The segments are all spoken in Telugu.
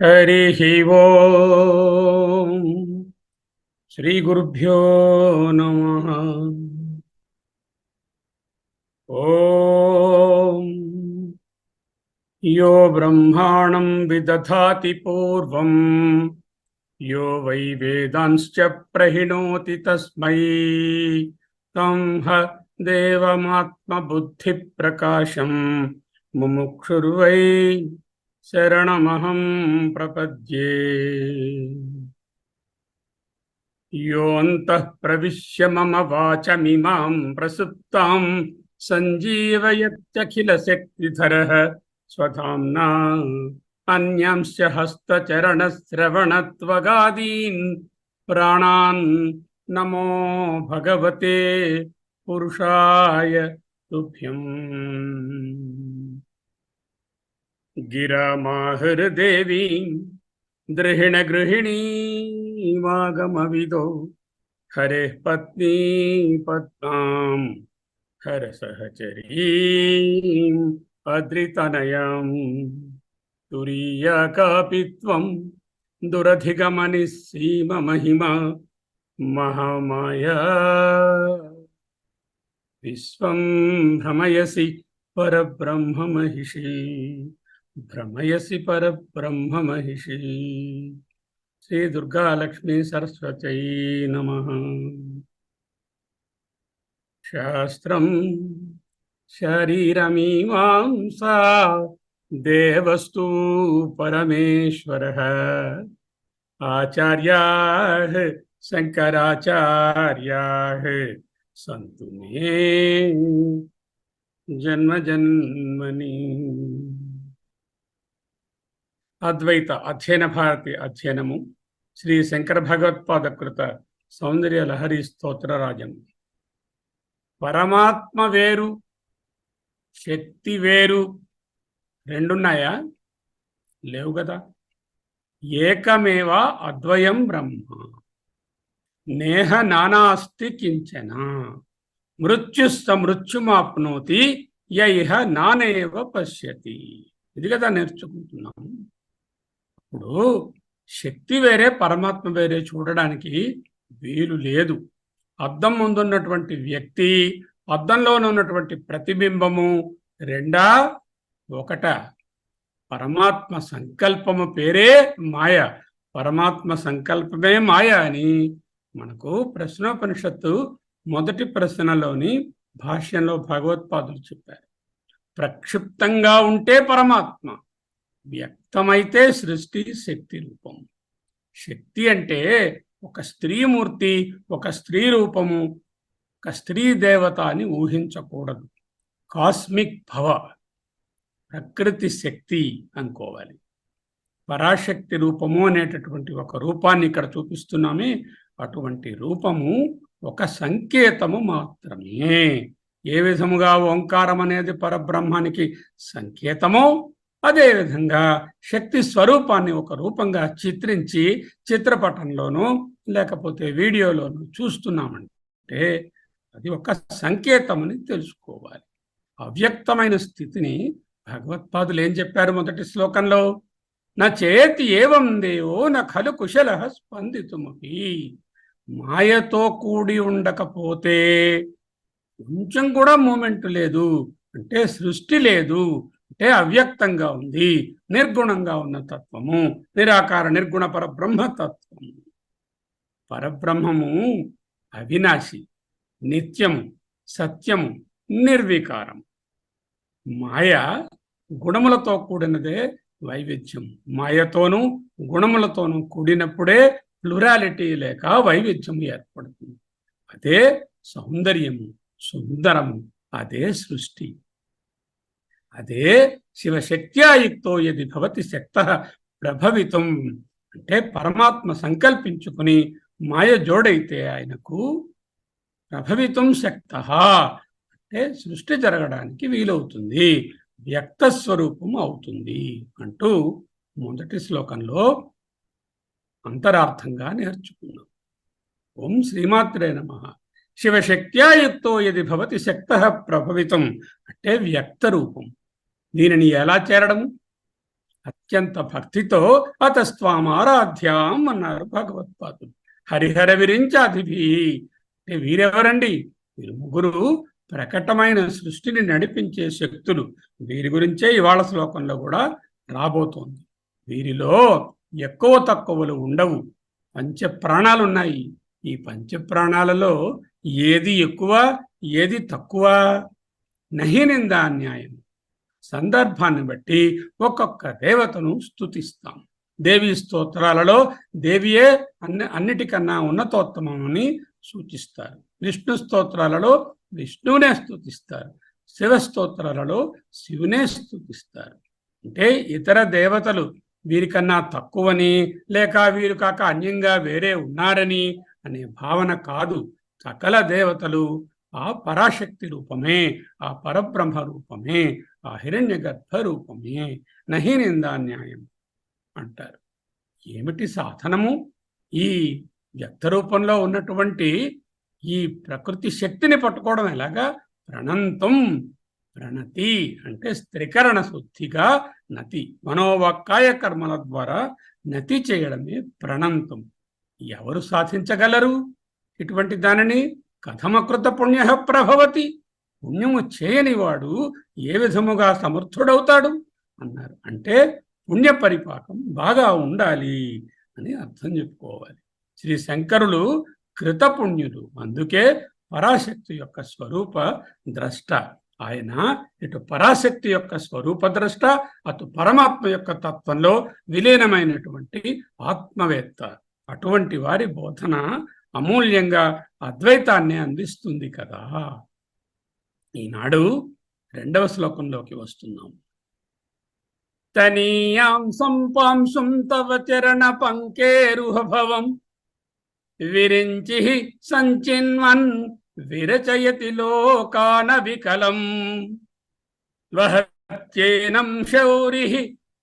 हरिः ओम् श्रीगुरुभ्यो नमः। ॐ यो ब्रह्माणं विदधाति पूर्वं यो वै वेदांश्च प्रहिणोति तस्मै तं ह देवमात्मबुद्धिप्रकाशं मुमुक्षुर्वै शरणमहं प्रपद्ये। योऽन्तः प्रविश्य मम वाचमिमां प्रसुप्तां सञ्जीवयत्यखिलशक्तिधरः स्वधाम्ना अन्यांश्च हस्तचरणश्रवणत्वगादीन् प्राणान् नमो भगवते पुरुषाय तुभ्यम्। गिरामाहृदेवीं द्रहिणगृहिणीमागमविदो हरेः पत्नी पद्मां हरसहचरीम् अद्रितनयां तुरीयाकापि त्वं दुरधिगमनिस्सीममहिमा महामाया विश्वं भ्रमयसि परब्रह्ममहिषी भ्रमयसि परब्रह्ममहिषी। श्री दुर्गा लक्ष्मी सरस्वती नमः। शास्त्रं शरीरमीमांसा देवस्तु परमेश्वरः आचार्याः शंकराचार्याः सन्तु मे जन्म जन्मनि। అద్వైత అధ్యయన భారతి అధ్యయనము శ్రీ శంకర భగవత్పాద కృత సౌందర్య లహరి స్తోత్రరాజం. పరమాత్మ వేరు, శక్తి వేరు, రెండున్నాయా? లేవు కదా. ఏకమేవా అద్వయం బ్రహ్మ నేహ నానాస్తి కించన మృత్యుస్స మృత్యుమాప్నోతి యైహ నానేవ పశ్యతి. ఇది కదా నేర్చుకుంటున్నాము. ఇప్పుడు శక్తి వేరే పరమాత్మ వేరే చూడడానికి వీలు లేదు. అద్దం ముందున్నటువంటి వ్యక్తి, అద్దంలోనే ఉన్నటువంటి ప్రతిబింబము రెండా ఒకట? పరమాత్మ సంకల్పము పేరే మాయ, పరమాత్మ సంకల్పమే మాయ అని మనకు ప్రశ్నోపనిషత్తు మొదటి ప్రశ్నలోని భాష్యంలో భగవత్పాదులు చెప్పారు. ప్రక్షిప్తంగా ఉంటే పరమాత్మ, వ్యక్తమైతే సృష్టి శక్తి రూపం. శక్తి అంటే ఒక స్త్రీమూర్తి, ఒక స్త్రీ రూపము, ఒక స్త్రీ దేవత అని ఊహించకూడదు. కాస్మిక్ భవ, ప్రకృతి శక్తి అనుకోవాలి. పరాశక్తి రూపము అనేటటువంటి ఒక రూపాన్ని ఇక్కడ చూపిస్తున్నామే, అటువంటి రూపము ఒక సంకేతము మాత్రమే. ఏ విధముగా ఓంకారం అనేది పరబ్రహ్మానికి సంకేతమో అదేవిధంగా శక్తి స్వరూపాన్ని ఒక రూపంగా చిత్రించి చిత్రపటంలోనూ లేకపోతే వీడియోలోనూ చూస్తున్నామంటే అది ఒక సంకేతమని తెలుసుకోవాలి. అవ్యక్తమైన స్థితిని భగవత్పాదులు ఏం చెప్పారు మొదటి శ్లోకంలో? నా చేతి ఏవం దేవో నా ఖలు కుశల స్పందితుమపి. మాయతో కూడి ఉండకపోతే కొంచెం కూడా మూమెంట్ లేదు అంటే సృష్టి లేదు అంటే అవ్యక్తంగా ఉంది, నిర్గుణంగా ఉన్న తత్వము, నిరాకార నిర్గుణ పరబ్రహ్మ తత్వము. పరబ్రహ్మము అవినాశి, నిత్యము, సత్యము, నిర్వికారం. మాయ గుణములతో కూడినదే వైవిధ్యం. మాయతోనూ గుణములతోనూ కూడినప్పుడే ప్లూరాలిటీ లేక వైవిధ్యం ఏర్పడుతుంది. అదే సౌందర్యము, సుందరము, అదే సృష్టి. అదే శివశక్త్యాయుక్తో యది భవతి శక్తః ప్రభవితం అంటే పరమాత్మ సంకల్పించుకుని మాయ జోడైతే ఆయనకు ప్రభవితం శక్తః అంటే సృష్టి జరగడానికి వీలవుతుంది, వ్యక్త స్వరూపం అవుతుంది అంటూ మొదటి శ్లోకంలో అంతరార్థంగా నేర్చుకున్నాం. ఓం శ్రీమాత్రే నమః. శివశక్త్యా యుక్తో యది భవతి శక్తః ప్రభవితం అంటే వ్యక్త రూపం. దీనిని ఎలా చేరడము? అత్యంత భక్తితో అతస్త్వాం ఆరాధ్యాం అన్నారు భగవత్పాదులు. హరిహర విరించాదిభి అంటే వీరెవరండి? వీరు ముగ్గురు ప్రకటమైన సృష్టిని నడిపించే శక్తులు. వీరి గురించే ఇవాళ శ్లోకంలో కూడా రాబోతోంది. వీరిలో ఎక్కువ తక్కువలు ఉండవు. పంచప్రాణాలు ఉన్నాయి. ఈ పంచప్రాణాలలో ఏది ఎక్కువ ఏది తక్కువ? నహి నిందాన్యాయం. సందర్భాన్ని బట్టి ఒక్కొక్క దేవతను స్తుతిస్తాం. దేవీ స్తోత్రాలలో దేవియే అన్నిటికన్నా ఉన్నతోత్తమని సూచిస్తారు. విష్ణు స్తోత్రాలలో విష్ణువునే స్తుతిస్తారు. శివ స్తోత్రాలలో శివునే స్తుతిస్తారు. అంటే ఇతర దేవతలు వీరికన్నా తక్కువని లేక వీరు కాక అన్యంగా వేరే ఉన్నారని అనే భావన కాదు. సకల దేవతలు ఆ పరాశక్తి రూపమే, ఆ పరబ్రహ్మ రూపమే, ఆ హిరణ్య గర్భ రూపమే. నహి నిందాన్యాయం అంటారు. ఏమిటి సాధనము? ఈ వ్యక్త రూపంలో ఉన్నటువంటి ఈ ప్రకృతి శక్తిని పట్టుకోవడం ఎలాగా? ప్రణంతం. ప్రణతి అంటే స్థిరీకరణ శుద్ధిగా నతి, మనోవాక్కాయ కర్మల ద్వారా నతి చేయడమే ప్రణంతం. ఎవరు సాధించగలరు ఇటువంటి దానిని? కథమకృత పుణ్య ప్రభవతి. పుణ్యము చేయనివాడు ఏ విధముగా సమర్థుడవుతాడు అన్నారు. అంటే పుణ్య పరిపాకం బాగా ఉండాలి అని అర్థం చెప్పుకోవాలి. శ్రీ శంకరులు కృతపుణ్యులు. అందుకే పరాశక్తి యొక్క స్వరూప ద్రష్ట. ఆయన ఇటు పరాశక్తి యొక్క స్వరూప ద్రష్ట, అటు పరమాత్మ యొక్క తత్వంలో విలీనమైనటువంటి ఆత్మవేత్త. అటువంటి వారి బోధన అమూల్యంగా అద్వైతాన్ని అందిస్తుంది కదా. ఈనాడు 2వ శ్లోకంలోకి వస్తున్నాం. తనీయాంసం పాంసుం తవ చరణ పంకేరుహభవం విరించి సంచిన్వన్ విరచయతి లోకాన వికలం వహత్యేనం శౌరి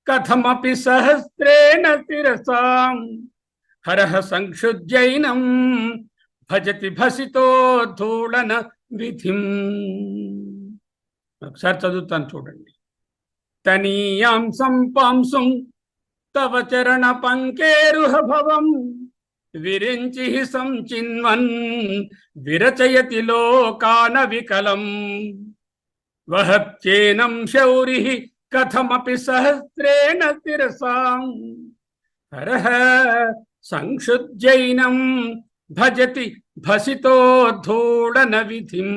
కథమపి సహస్రేణ శిరసాం హరః సంక్షుజ్యైనం భజతి భసితో ధూళన విధిం. ఒకసారి చదువుతాను చూడండి. తనీయాంసం పాంసుం తవ చరణ పంకేరుహభవం విరించి సంచిన్వన్ విరచయతి లోకాన వికలం వహత్యేనం శౌరి కథమపి సహస్రేణ శిరసాం హరః సంక్షుజ్యైనం భజతి భసితో ధూళన విధిం.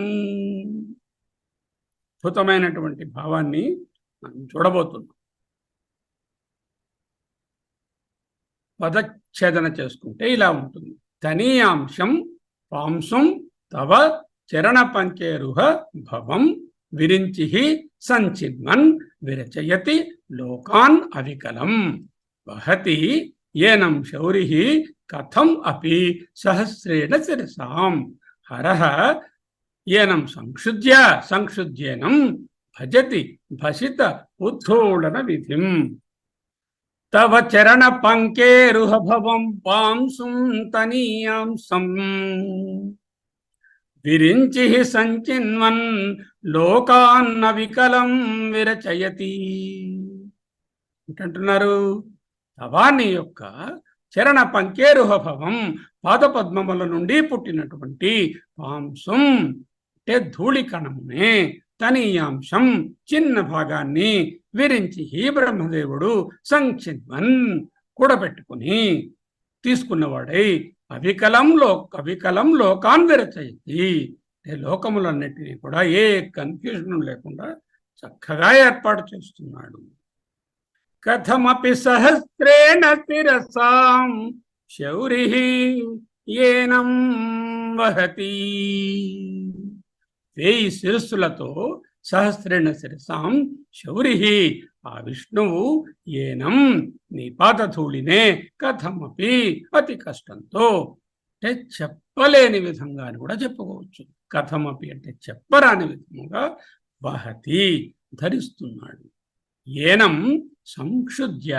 అద్భుతమైనటువంటి భావాన్ని మనం చూడబోతున్నాం. పదచ్ఛేదన చేసుకుంటే ఇలా ఉంటుంది. తనీయాంశం పాంసుం తవ చరణ పంకేరుహ భవం విరించి సంచిన్వన్ విరచయతి లోకాన్ అవికలం వహతి ఏనం శౌరి కథం అపి సహస్రేణ శిరసాం హరః ఏనం సంక్షుజ్యేనం భజతి భసిత ఉద్ధూళన విధిం. తవ చరణ పంకేరుహ భవం పాంసుం తనీయాంసం విరించి సంచిన్వన్ లోకాన్న వికలం విరచయతి అంటున్నారు. తవాని యొక్క చరణ పంకేరుహ భవం పాదపద్మముల నుండి పుట్టినటువంటి పాంసుం అంటే ధూళికణమునే, తనీయాంశం చిన్న భాగాన్ని విరించి బ్రహ్మదేవుడు సంచిన్వన్ కూడబెట్టుకుని తీసుకున్నవాడై అవికలం లోకాన్ విరచయతి లోకములన్నిటినీ కూడా ఏ కన్ఫ్యూజన్ లేకుండా చక్కగా ఏర్పాటు చేస్తున్నాడు. కథమపి సహస్రేణ శిరసాం శౌరి ఏనం వహతి. 1000 శిరస్సులతో సహస్రేణ శిరసాం శౌరి ఆ విష్ణువు ఏనం నీ పాదధూళినే కథమపి అతి కష్టంతో అంటే చెప్పలేని విధంగా అని కూడా చెప్పుకోవచ్చు. కథమపి అంటే చెప్పరాని విధముగా వహతి ధరిస్తున్నాడు. ఏనం సంక్షుధ్య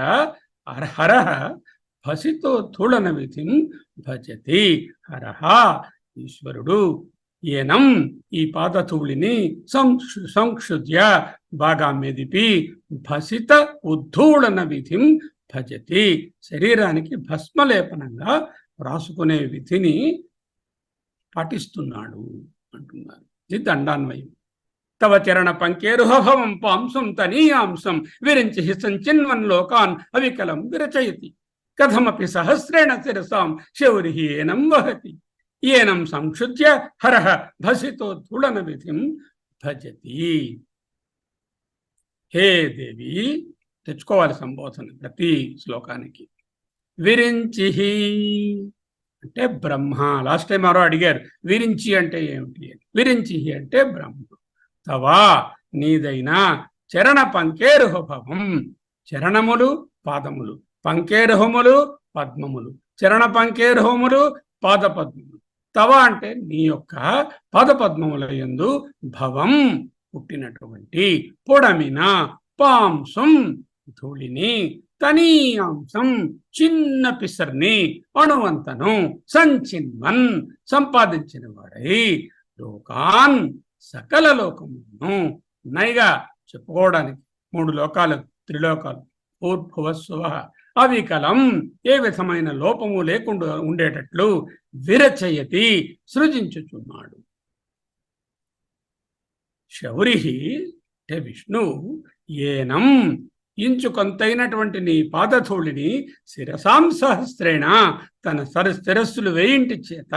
హరః భసితో ధూళన విధిం భజతి. హరహ ఈశ్వరుడు ఏనం ఈ పాదధూళిని సంక్షుద్య బాగా మెదిపి భసిత ఉద్ధూళన విధిం భజతి, శరీరానికి భస్మలేపనంగా రాసుకునే విధిని పాటిస్తున్నాడు అంటున్నారు. ఇది దండాన్వయం. తవ చరణ పంకేరుహభవం పాంసం తనీయాంసం విరించి సంచిన్వన్ లోకాన్ అవికలం విరచయతి. కథమపి సహస్రేణ శిరసాం శౌరి ఏనం వహతి. ఏనం సంక్షుద్య హరహ భసితో ధూళన విధిం భజతి. హే దేవి, తెచ్చుకోవాలి సంబోధన ప్రతి శ్లోకానికి. విరించి అంటే బ్రహ్మ. లాస్ట్ టైం ఎవరో అడిగారు విరించి అంటే ఏమిటి. విరించి అంటే బ్రహ్మ. తవా నీదైనా చరణ పంకేరుహభవం, చరణములు పాదములు, పంకేరుహములు పద్మములు, చరణ పంకేరుహములు పాదపద్మములు. తవ అంటే నీ యొక్క పాదపద్మముల యందు భవం పుట్టినటువంటి పొడమిన పాంసం ధూళిని, తనీయాంశం చిన్న పిసర్ని, అణువంతను సంచిన్వన్ సంపాదించిన వాడై, లోకాన్ సకల లోకములను నైగా చెప్పుకోవడానికి 3 లోకాలు, త్రిలోకాలు, భూర్భువస్సువ అవికలం ఏ విధమైన లోపము లేకుండా ఉండేటట్లు విరచయతి సృజించుచున్నాడు. శౌరి అంటే విష్ణువు ఏనం ఇంచుకొంతైనటువంటి నీ పాదధూళిని శిరసాం సహస్రేణ తన శిరస్సులు వేయింటి చేత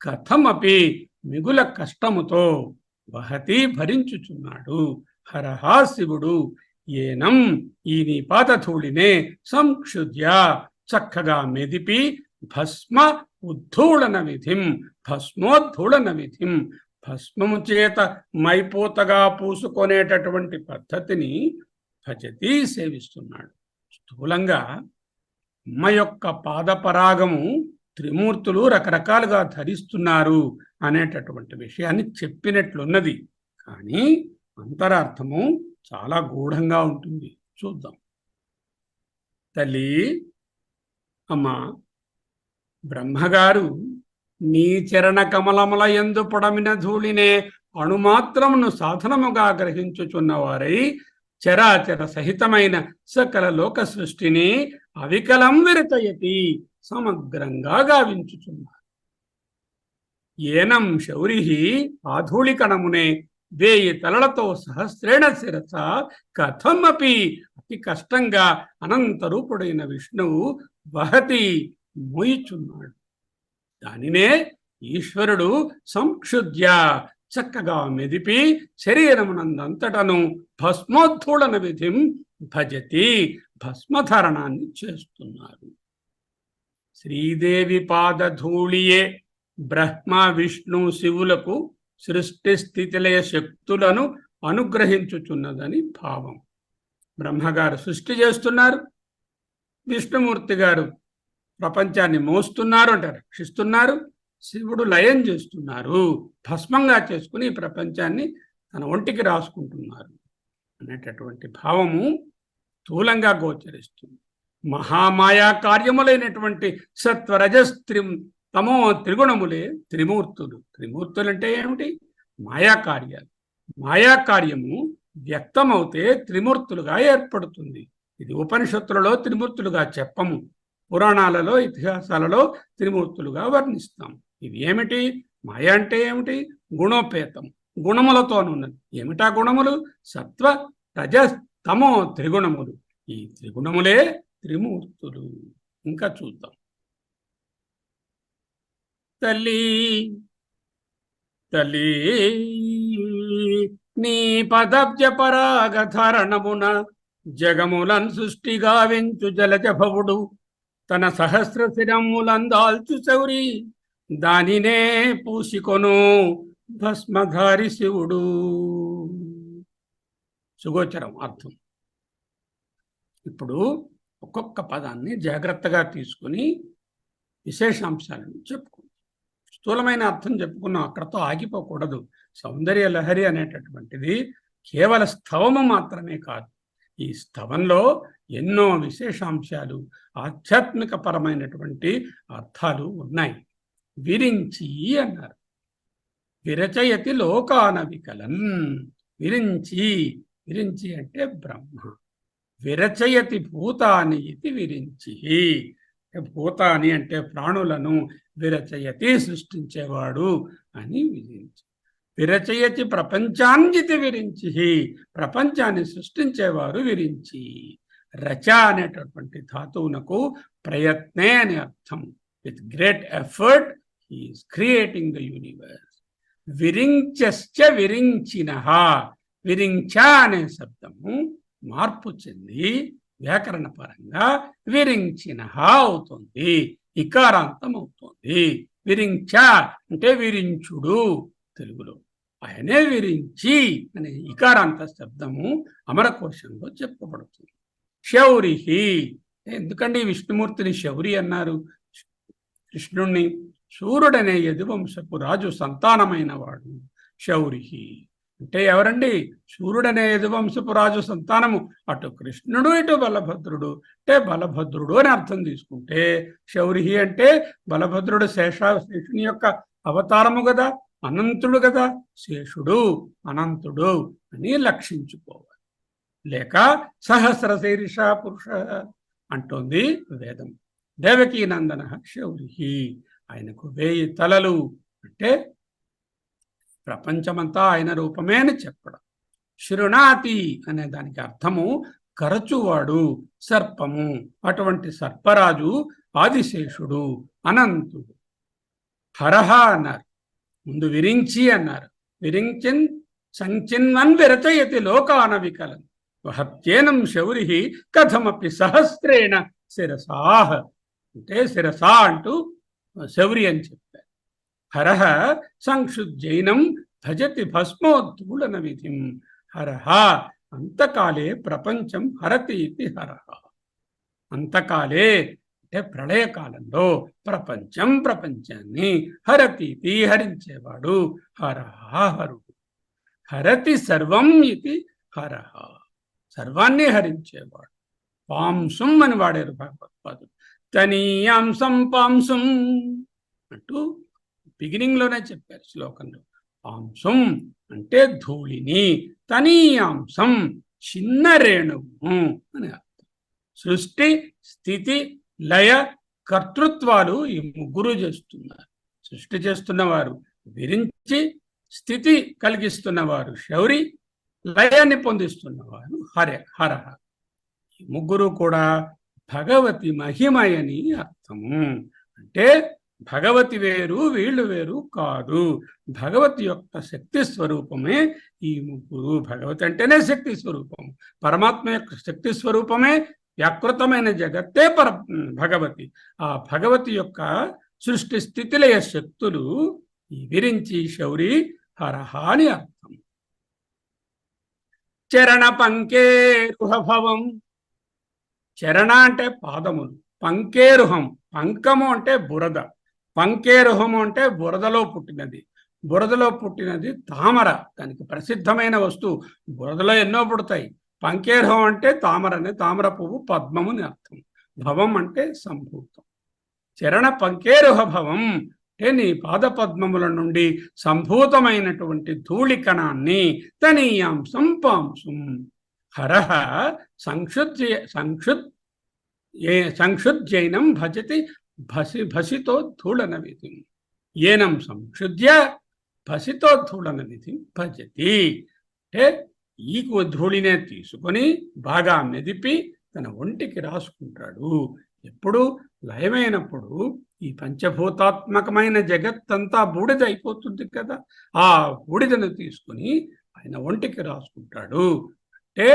కథమపి మిగుల కష్టముతో వహతి భరించుచున్నాడు. హరహా శివుడు ఏనం ఈ నీ పాదధూళినే సంక్షుద్య చక్కగా మెదిపి భస్మ ఉద్ధూళన విధిం, భస్మోద్ధూళన విధిం, భస్మము చేత మైపోతగా పూసుకొనేటటువంటి పద్ధతిని భజతి సేవిస్తున్నాడు. స్థూలంగా అమ్మ యొక్క పాదపరాగము త్రిమూర్తులు రకరకాలుగా ధరిస్తున్నారు అనేటటువంటి విషయాన్ని చెప్పినట్లున్నది. కానీ అంతరార్థము చాలా గూఢంగా ఉంటుంది. చూద్దాం. తల్లి అమ్మా, బ్రహ్మగారు నీ చరణ కమలముల యందు పొడమిన ధూళినే అణుమాత్రమును సాధనముగా గ్రహించుచున్నవారై చరాచర సహితమైన సకల లోక సృష్టిని అవికలం విరచయతి సమగ్రంగా గావించుచున్నారు. ఏనం శౌరి ఆధూళికణమునే 1000 తలలతో సహస్రేణ శిరస కథమపి అతి కష్టంగా అనంతరూపుడైన విష్ణువు వహతి మోయిచున్నాడు. దానినే ఈశ్వరుడు సంక్షుద్య చక్కగా మెదిపి శరీరమునందంతటను భస్మోద్ధూళన విధిం భజతి భస్మధరణాన్ని చేస్తున్నారు. శ్రీదేవి పాదధూళియే బ్రహ్మ విష్ణు శివులకు సృష్టి స్థితిలయ శక్తులను అనుగ్రహించుచున్నదని భావం. బ్రహ్మగారు సృష్టి చేస్తున్నారు, విష్ణుమూర్తి గారు ప్రపంచాన్ని మోస్తున్నారు అంటే రక్షిస్తున్నారు, శివుడు లయం చేస్తున్నారు, భస్మంగా చేసుకుని ఈ ప్రపంచాన్ని తన ఒంటికి రాసుకుంటున్నారు అనేటటువంటి భావము స్థూలంగా గోచరిస్తుంది. మహామాయా కార్యములైనటువంటి సత్వరజస్త్రిం తమో త్రిగుణములే త్రిమూర్తులు. త్రిమూర్తులు అంటే ఏమిటి? మాయాకార్యాలు. మాయాకార్యము వ్యక్తమవుతే త్రిమూర్తులుగా ఏర్పడుతుంది. ఇది ఉపనిషత్తులలో త్రిమూర్తులుగా చెప్పము, పురాణాలలో ఇతిహాసాలలో త్రిమూర్తులుగా వర్ణిస్తాం. ఇవి ఏమిటి? మాయ అంటే ఏమిటి? గుణోపేతం, గుణములతోనున్నది. ఏమిటా గుణములు? సత్వ రజ తమో త్రిగుణములు. ఈ త్రిగుణములే త్రిమూర్తులు. ఇంకా చూద్దాం. తల్లి తల్లి నీ పదబ్జ పరాగధరణమున జగములన్ సృష్టిగా వెంచు జలజభవుడు తన సహస్ర శిరములందాల్చు శౌరి దానినే పూసికొను భస్మధారి శివుడు. సుగోచరం అర్థం. ఇప్పుడు ఒక్కొక్క పదాన్ని జాగ్రత్తగా తీసుకుని విశేషాంశాలను చెప్పుకుంటాం. స్థూలమైన అర్థం చెప్పుకున్నాం, అక్కడతో ఆగిపోకూడదు. సౌందర్య లహరి అనేటటువంటిది కేవల స్థవము మాత్రమే కాదు, ఈ స్తవంలో ఎన్నో విశేషాంశాలు, ఆధ్యాత్మిక పరమైనటువంటి అర్థాలు ఉన్నాయి. విరించి అన్నారు. విరచయతి లోకాన వికలం. విరించి, విరించి అంటే బ్రహ్మ. విరచయతి భూతాని ఇది విరించి. భూతాని అంటే ప్రాణులను, విరచయతి సృష్టించేవాడు అని విరించి. విరచయతి ప్రపంచాన్నితి విరించి, ప్రపంచాన్ని సృష్టించేవారు విరించి. రచ అనేటటువంటి ధాతువునకు ప్రయత్నే అని అర్థం. With great effort he is creating the universe. విరించశ్చ విరించిన. విరించ అనే శబ్దము మార్పు చెంది వ్యాకరణ పరంగా విరించిన అవుతుంది, ఇకారాంతం అవుతుంది. విరించ అంటే విరించుడు తెలుగులో. ఆయనే విరించి అనే ఇకారాంత శబ్దము అమరకోశంలో చెప్పబడుతుంది. శౌరి. ఎందుకండి విష్ణుమూర్తిని శౌరి అన్నారు? కృష్ణుణ్ణి సూర్యుడనే యదువంశపు రాజు సంతానమైన వాడు శౌరి. అంటే ఎవరండి? సూర్యుడనే యదువంశపు రాజు సంతానము. అటు కృష్ణుడు, ఇటు బలభద్రుడు. అంటే బలభద్రుడు అని అర్థం తీసుకుంటే శౌరి అంటే బలభద్రుడు శేషుని యొక్క అవతారము కదా, అనంతుడు కదా. శేషుడు అనంతుడు అని లక్షించుకోవాలి. లేక సహస్ర శీర్ష పురుష అంటోంది వేదం. దేవకీ నందన శౌరి. ఆయనకు 1000 తలలు. అంటే ప్రపంచమంతా ఆయన రూపమే అని చెప్పడం. శృణాతి అనే దానికి అర్థము కరచువాడు, సర్పము. అటువంటి సర్పరాజు ఆదిశేషుడు, అనంతుడు. హరహ అన్నారు, ముందు విరించి అన్నారు. విరించిన్ సంచిన్వన్ విరచయతి లోకాన వికలం వహత్యేనం శౌరి కథమపి సహస్రేణ శిరసాహ. అంటే శిరసా అంటూ శౌరి అని చెప్పారు. హరహ సంక్షుజ్జైనం భజతి భస్మోద్ధూళన విధిం. హరహ అంతకాలే ప్రపంచం హరతి ఇది హరహ. అంతకాలే అంటే ప్రళయకాలంలో ప్రపంచాన్ని హరతీతి హరించేవాడు హరహ హరుడు. హరతి సర్వం ఇది హరహ, సర్వాన్ని హరించేవాడు. పాంసుం అని వాడారు భగవత్పాదులు. తనీయాంసం పాంసుం అంటూ బిగినింగ్లోనే చెప్పారు శ్లోకంలో. పాంసుం అంటే ధూళిని, తనీయాంసం చిన్న రేణువు అని అర్థం. సృష్టి, స్థితి, లయ, కర్తృత్వాలు ఈ ముగ్గురు చేస్తున్నారు. సృష్టి చేస్తున్నవారు విరించి, స్థితి కలిగిస్తున్నవారు శౌరి, లయాన్ని పొందిస్తున్నవారు హరహ. ఈ ముగ్గురు కూడా భగవతి మహిమయని అర్థము. అంటే భగవతి వేరు, వీళ్ళు వేరు కాదు. భగవతి యొక్క శక్తి స్వరూపమే ఈ ముగ్గురు. భగవతి అంటేనే శక్తి స్వరూపము. పరమాత్మ యొక్క శక్తి స్వరూపమే వ్యాకృతమైన జగత్తే భగవతి. ఆ భగవతి యొక్క సృష్టి స్థితిలయ శక్తులు ఈ విరించి శౌరి హరహ అని అర్థం. చరణ పంకేరుహభవం. చరణ అంటే పాదములు, పంకేరుహం పంకము అంటే బురద, పంకేరుహము అంటే బురదలో పుట్టినది. బురదలో పుట్టినది తామర, దానికి ప్రసిద్ధమైన వస్తువు. బురదలో ఎన్నో పుడతాయి. పంకేరుహం అంటే తామరని, తామర పువ్వు, పద్మముని అర్థం. భవం అంటే సంభూతం. చరణ పంకేరుహ భవం అంటే నీ పాదపద్మముల నుండి సంభూతమైనటువంటి ధూళికణాన్ని తనీయాంసం పాంసుం. హరహ సంక్షుజ్జైనం భజతి భసితో ధూళన విధిం. ఏనం సంక్షుధ్య భసితో ధూళన విధిం భజతి. అంటే ఈ ధూళినే తీసుకొని బాగా మెదిపి తన ఒంటికి రాసుకుంటాడు. ఎప్పుడు లయమైనప్పుడు ఈ పంచభూతాత్మకమైన జగత్తంతా బూడిద అయిపోతుంది కదా, ఆ బూడిదను తీసుకుని ఆయన ఒంటికి రాసుకుంటాడు. అంటే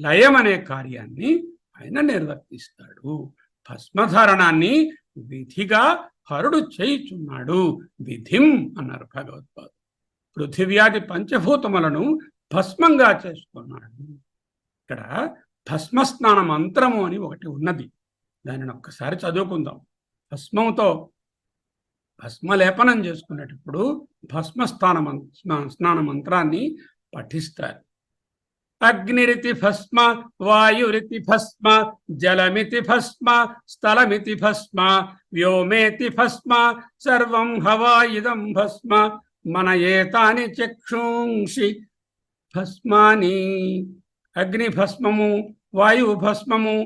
లయం అనే కార్యాన్ని ఆయన నిర్వర్తిస్తాడు. భస్మధారణాన్ని విధిగా హరుడు చేయుచున్నాడు. విధిం అన్నారు భగవత్పాదు. పృథివ్యాది పంచభూతములను భస్మంగా చేసుకున్నాడు. ఇక్కడ భస్మస్నాన మంత్రము అని ఒకటి ఉన్నది, దానిని ఒక్కసారి చదువుకుందాం. భస్మంతో భస్మలేపనం చేసుకునేటప్పుడు స్నాన మంత్రాన్ని పఠిస్తారు. అగ్నిరితి భస్మ, వాయురితి భస్మ, జలమితి భస్మ, స్థలమితి భస్మ, వ్యోమేతి భస్మ, సర్వం హవా ఇదం భస్మ, మన ఏతాని చక్షుంషి భస్మాని. అగ్ని భస్మము, వాయువు భస్మము,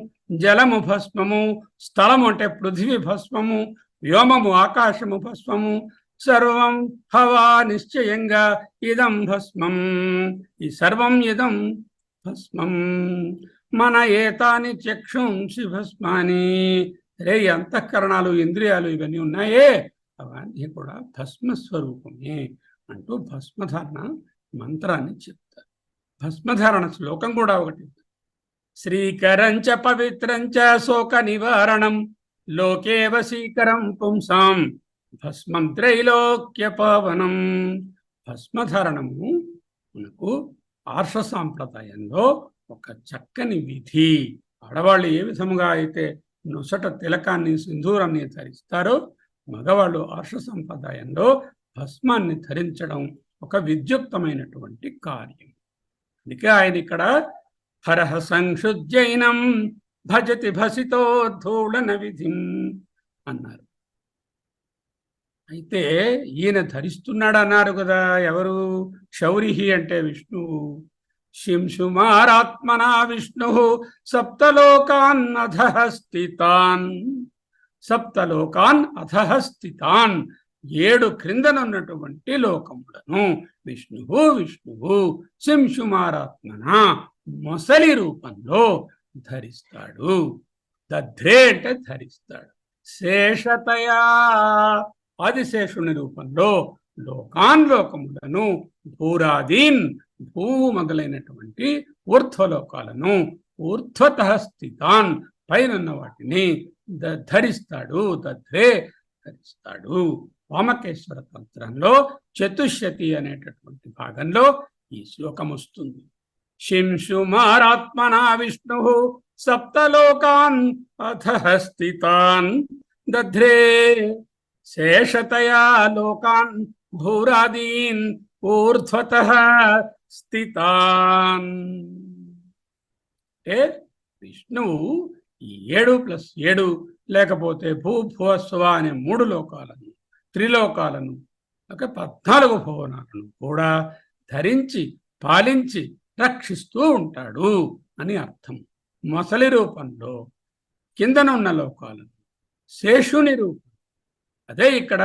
జలము భస్మము, స్థలము అంటే పృథివీ భస్మము, వ్యోమము ఆకాశము భస్మము, సర్వం హవా నిశ్చయంగా ఇదం భస్మం, ఈ సర్వం ఇదం భస్మం, మన ఏతాని చక్షుంషి భస్మాని. రే అంతఃకరణాలు ఇంద్రియాలు ఇవన్నీ ఉన్నాయే అవన్నీ కూడా భస్మస్వరూపమే అంటూ భస్మధారణ మంత్రాన్ని చెప్తారు. భస్మధారణ శ్లోకం కూడా ఒకటి. శ్రీకరంచ పవిత్రంచ శోక నివారణం లోకే వశీకరం పుంసాం భస్మం త్రైలోక్య పావనం. భస్మధారణము మనకు ఆర్ష సాంప్రదాయంలో ఒక చక్కని విధి. ఆడవాళ్ళు ఏ విధముగా అయితే నొసట తిలకాన్ని సింధూరాన్ని ధరిస్తారో మగవాళ్ళు ఆర్ష సంప్రదాయంలో భస్మాన్ని ధరించడం ఒక విద్యుక్తమైనటువంటి కార్యం. అందుకే ఆయన ఇక్కడ హరహ సంశుద్ధైనం భజతి భసితో ధూళన విధిం అన్నారు. అయితే ఈయన ధరిస్తున్నాడు అన్నారు కదా, ఎవరు? శౌరిహి అంటే విష్ణువు. శింశుమారాత్మనా విష్ణు సప్తలోకాన్ అధః స్థితాన్. సప్తలోకాన్ అధః స్థితాన్, 7 క్రిందనున్నటువంటి లోకములను విష్ణువు శింశుమారాత్మన మొసలి రూపంలో ధరిస్తాడు. దధ్రే అంటే ధరిస్తాడు. శేషతయా ఆదిశేషుని రూపంలో లోకములను భూరాదీన్ భూవు మొదలైనటువంటి ఊర్ధ్వలోకాలను ఊర్ధ్వతః స్థితాన్ పైనున్న వాటిని ధరిస్తాడు. దధ్రే ధరిస్తాడు. వామకేశ్వర తంత్రంలో చతుశ్శతి అనేటటువంటి భాగంలో ఈ శ్లోకం వస్తుంది. శింశుమారాత్మనా విష్ణు సప్తలోకాన్ అధః స్థితాన్ దధ్రే శేషతయా లోకాన్ భూరాదీన్ ఊర్ధ్వతః స్థితాన్. అంటే విష్ణువు ఈ 7+7 లేకపోతే భూభువస్వ అనే 3 లోకాలను, త్రిలోకాలను, 14 భువనాలను కూడా ధరించి పాలించి రక్షిస్తూ ఉంటాడు అని అర్థం. మొసలి రూపంలో కిందనున్న లోకాలను, శేషుని రూపం. అదే ఇక్కడ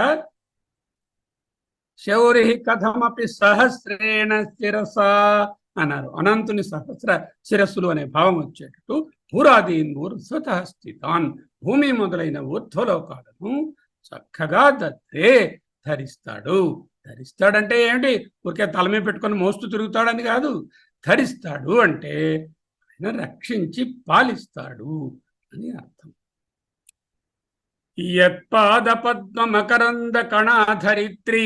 శౌరి కథమపి సహస్రేణ శిరస అన్నారు. అనంతుని సహస్ర శిరస్సులు అనే భావం వచ్చేటట్టు భూరాదీన్ ఊర్ధ్వతః స్థితాన్ భూమి మొదలైన ఊర్ధ్వలోకాలను చక్కగా దత్తే ధరిస్తాడు. ధరిస్తాడంటే ఏమిటి? ఊరికే తలమే పెట్టుకొని మోస్తూ తిరుగుతాడని కాదు. ధరిస్తాడు అంటే ఆయన రక్షించి పాలిస్తాడు అని అర్థం. యత్పాద పద్మ మకరంద కణాధరిత్రి,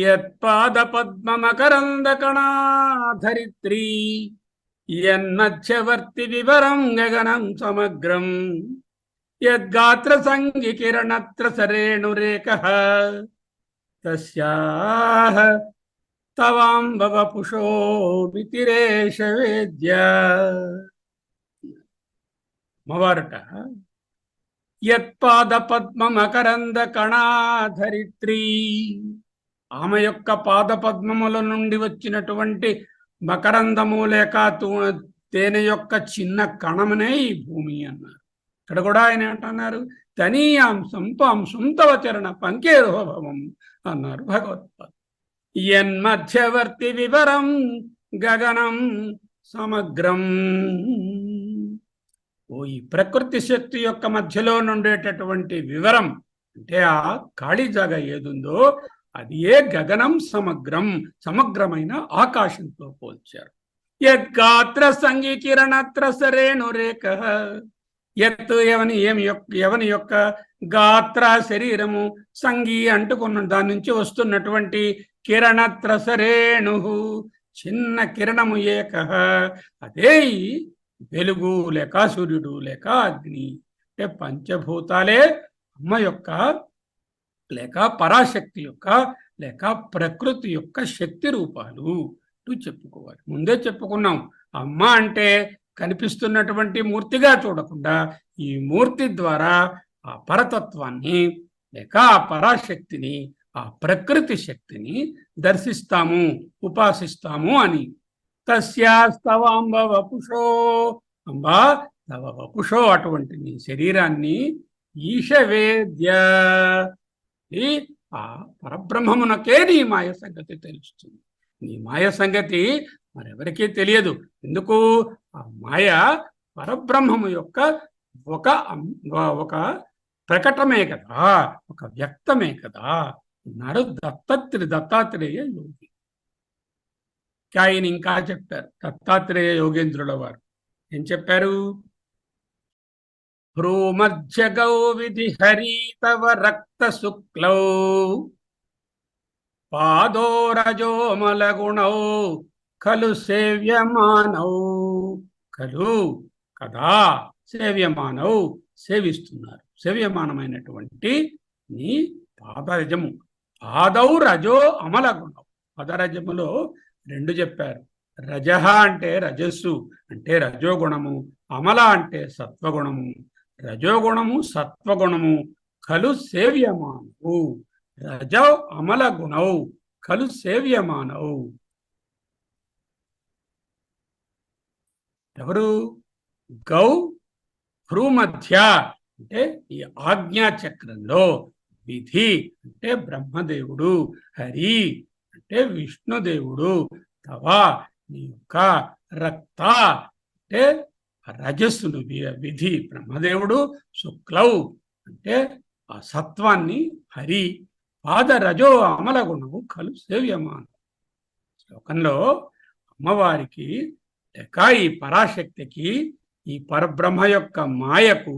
యత్పాద పద్మ మకరంద కణాధరిత్రి, యన్మధ్యవర్తి వివరం గగనం సమగ్రం, యద్గాత్ర సంగి కిరణత్ర సరేణురేకః, తస్యాః తవాంబవపుషో వితిరేష వేద్య. అమ్మవారట యత్పాద పద్మ మకరంద కణాధరిత్రి, ఆమె యొక్క పాద పద్మముల నుండి వచ్చినటువంటి మకరందము లేక తేనె యొక్క చిన్న కణమునే ఈ భూమి అన్నారు. ఇక్కడ కూడా ఆయన ఏమంటున్నారు? తనీయాంశం పాంశం తవ చరణ పంకేరోభవం అన్నారు భగవత్పాద. యన్మధ్యవర్తి వివరం గగనం సమగ్రం. ఈ ప్రకృతి శక్తి యొక్క మధ్యలో నుండేటటువంటి వివరం అంటే ఆ ఖాళీ జాగా ఏదుందో అది ఏ గగనం సమగ్రం, సమగ్రమైన ఆకాశంతో పోల్చారు. యద్గాత్ర సంగీకిరణత్ర సరేణురేకః, ఎత్తు ఎవని యొక్క గాత్ర శరీరము, సంగీ అంటుకున్న దాని నుంచి వస్తున్నటువంటి కిరణత్ర సరేణు చిన్న కిరణము ఏకః, అదే వెలుగు లేక సూర్యుడు లేక అగ్ని. అంటే పంచభూతాలే అమ్మ యొక్క లేక పరాశక్తి యొక్క లేక ప్రకృతి యొక్క శక్తి రూపాలు అన్నట్టు చెప్పుకోవాలి. ముందే చెప్పుకున్నాం, అమ్మ అంటే కనిపిస్తున్నటువంటి మూర్తిగా చూడకుండా ఈ మూర్తి ద్వారా ఆ పరతత్వాన్ని లేక ఆ పరాశక్తిని, ఆ ప్రకృతి శక్తిని దర్శిస్తాము, ఉపాసిస్తాము అని. తస్యాస్తవాంబ వపుషో, అంబా తవ వపుషో, అటువంటి నీ శరీరాన్ని ఈశవేద్య, ఈ ఆ పరబ్రహ్మమునకే నీ మాయ సంగతి తెలుస్తుంది. నీ మాయ సంగతి మరెవరికీ తెలియదు. ఎందుకు? ఆ మాయ పరబ్రహ్మము యొక్క ఒక ఒక ప్రకటమే కదా, ఒక వ్యక్తమే కదా. నాడు దత్తాత్రేయ యోగి. ఆయన ఇంకా చెప్పారు, దత్తాత్రేయ యోగేంద్రుల వారు ఏం చెప్పారు? భ్రూమధ్యగౌ విధి హరితవ రక్త శుక్లౌ పాదో రజోమలగుణౌ ఖలు సేవ్యమానౌ. ఖలు కదా, సేవ్యమానౌ సేవిస్తున్నారు. సేవ్యమానమైనటువంటి నీ పాదరజము. పాదౌ రజో అమల గుణం. పాదరజములో రెండు చెప్పారు. రజహ అంటే రజస్సు, అంటే రజోగుణము. అమల అంటే సత్వగుణము. రజోగుణము సత్వగుణము ఖలు సేవ్యమానవు. రజౌ అమల గుణౌ ఖలు సేవ్యమానౌ. ఎవరు? గౌ భ్రూమధ్య అంటే ఈ ఆజ్ఞా చక్రంలో, విధి అంటే బ్రహ్మదేవుడు, హరి అంటే విష్ణుదేవుడు, తవ నీ యొక్క, రక్త అంటే రజస్సును విధి బ్రహ్మదేవుడు, శుక్లౌ అంటే ఆ సత్వాన్ని హరి, పాద రజో అమల గుణము ఖలు సేవ్యమానం. శ్లోకంలో అమ్మవారికి లేక ఈ పరాశక్తికి, ఈ పరబ్రహ్మ యొక్క మాయకు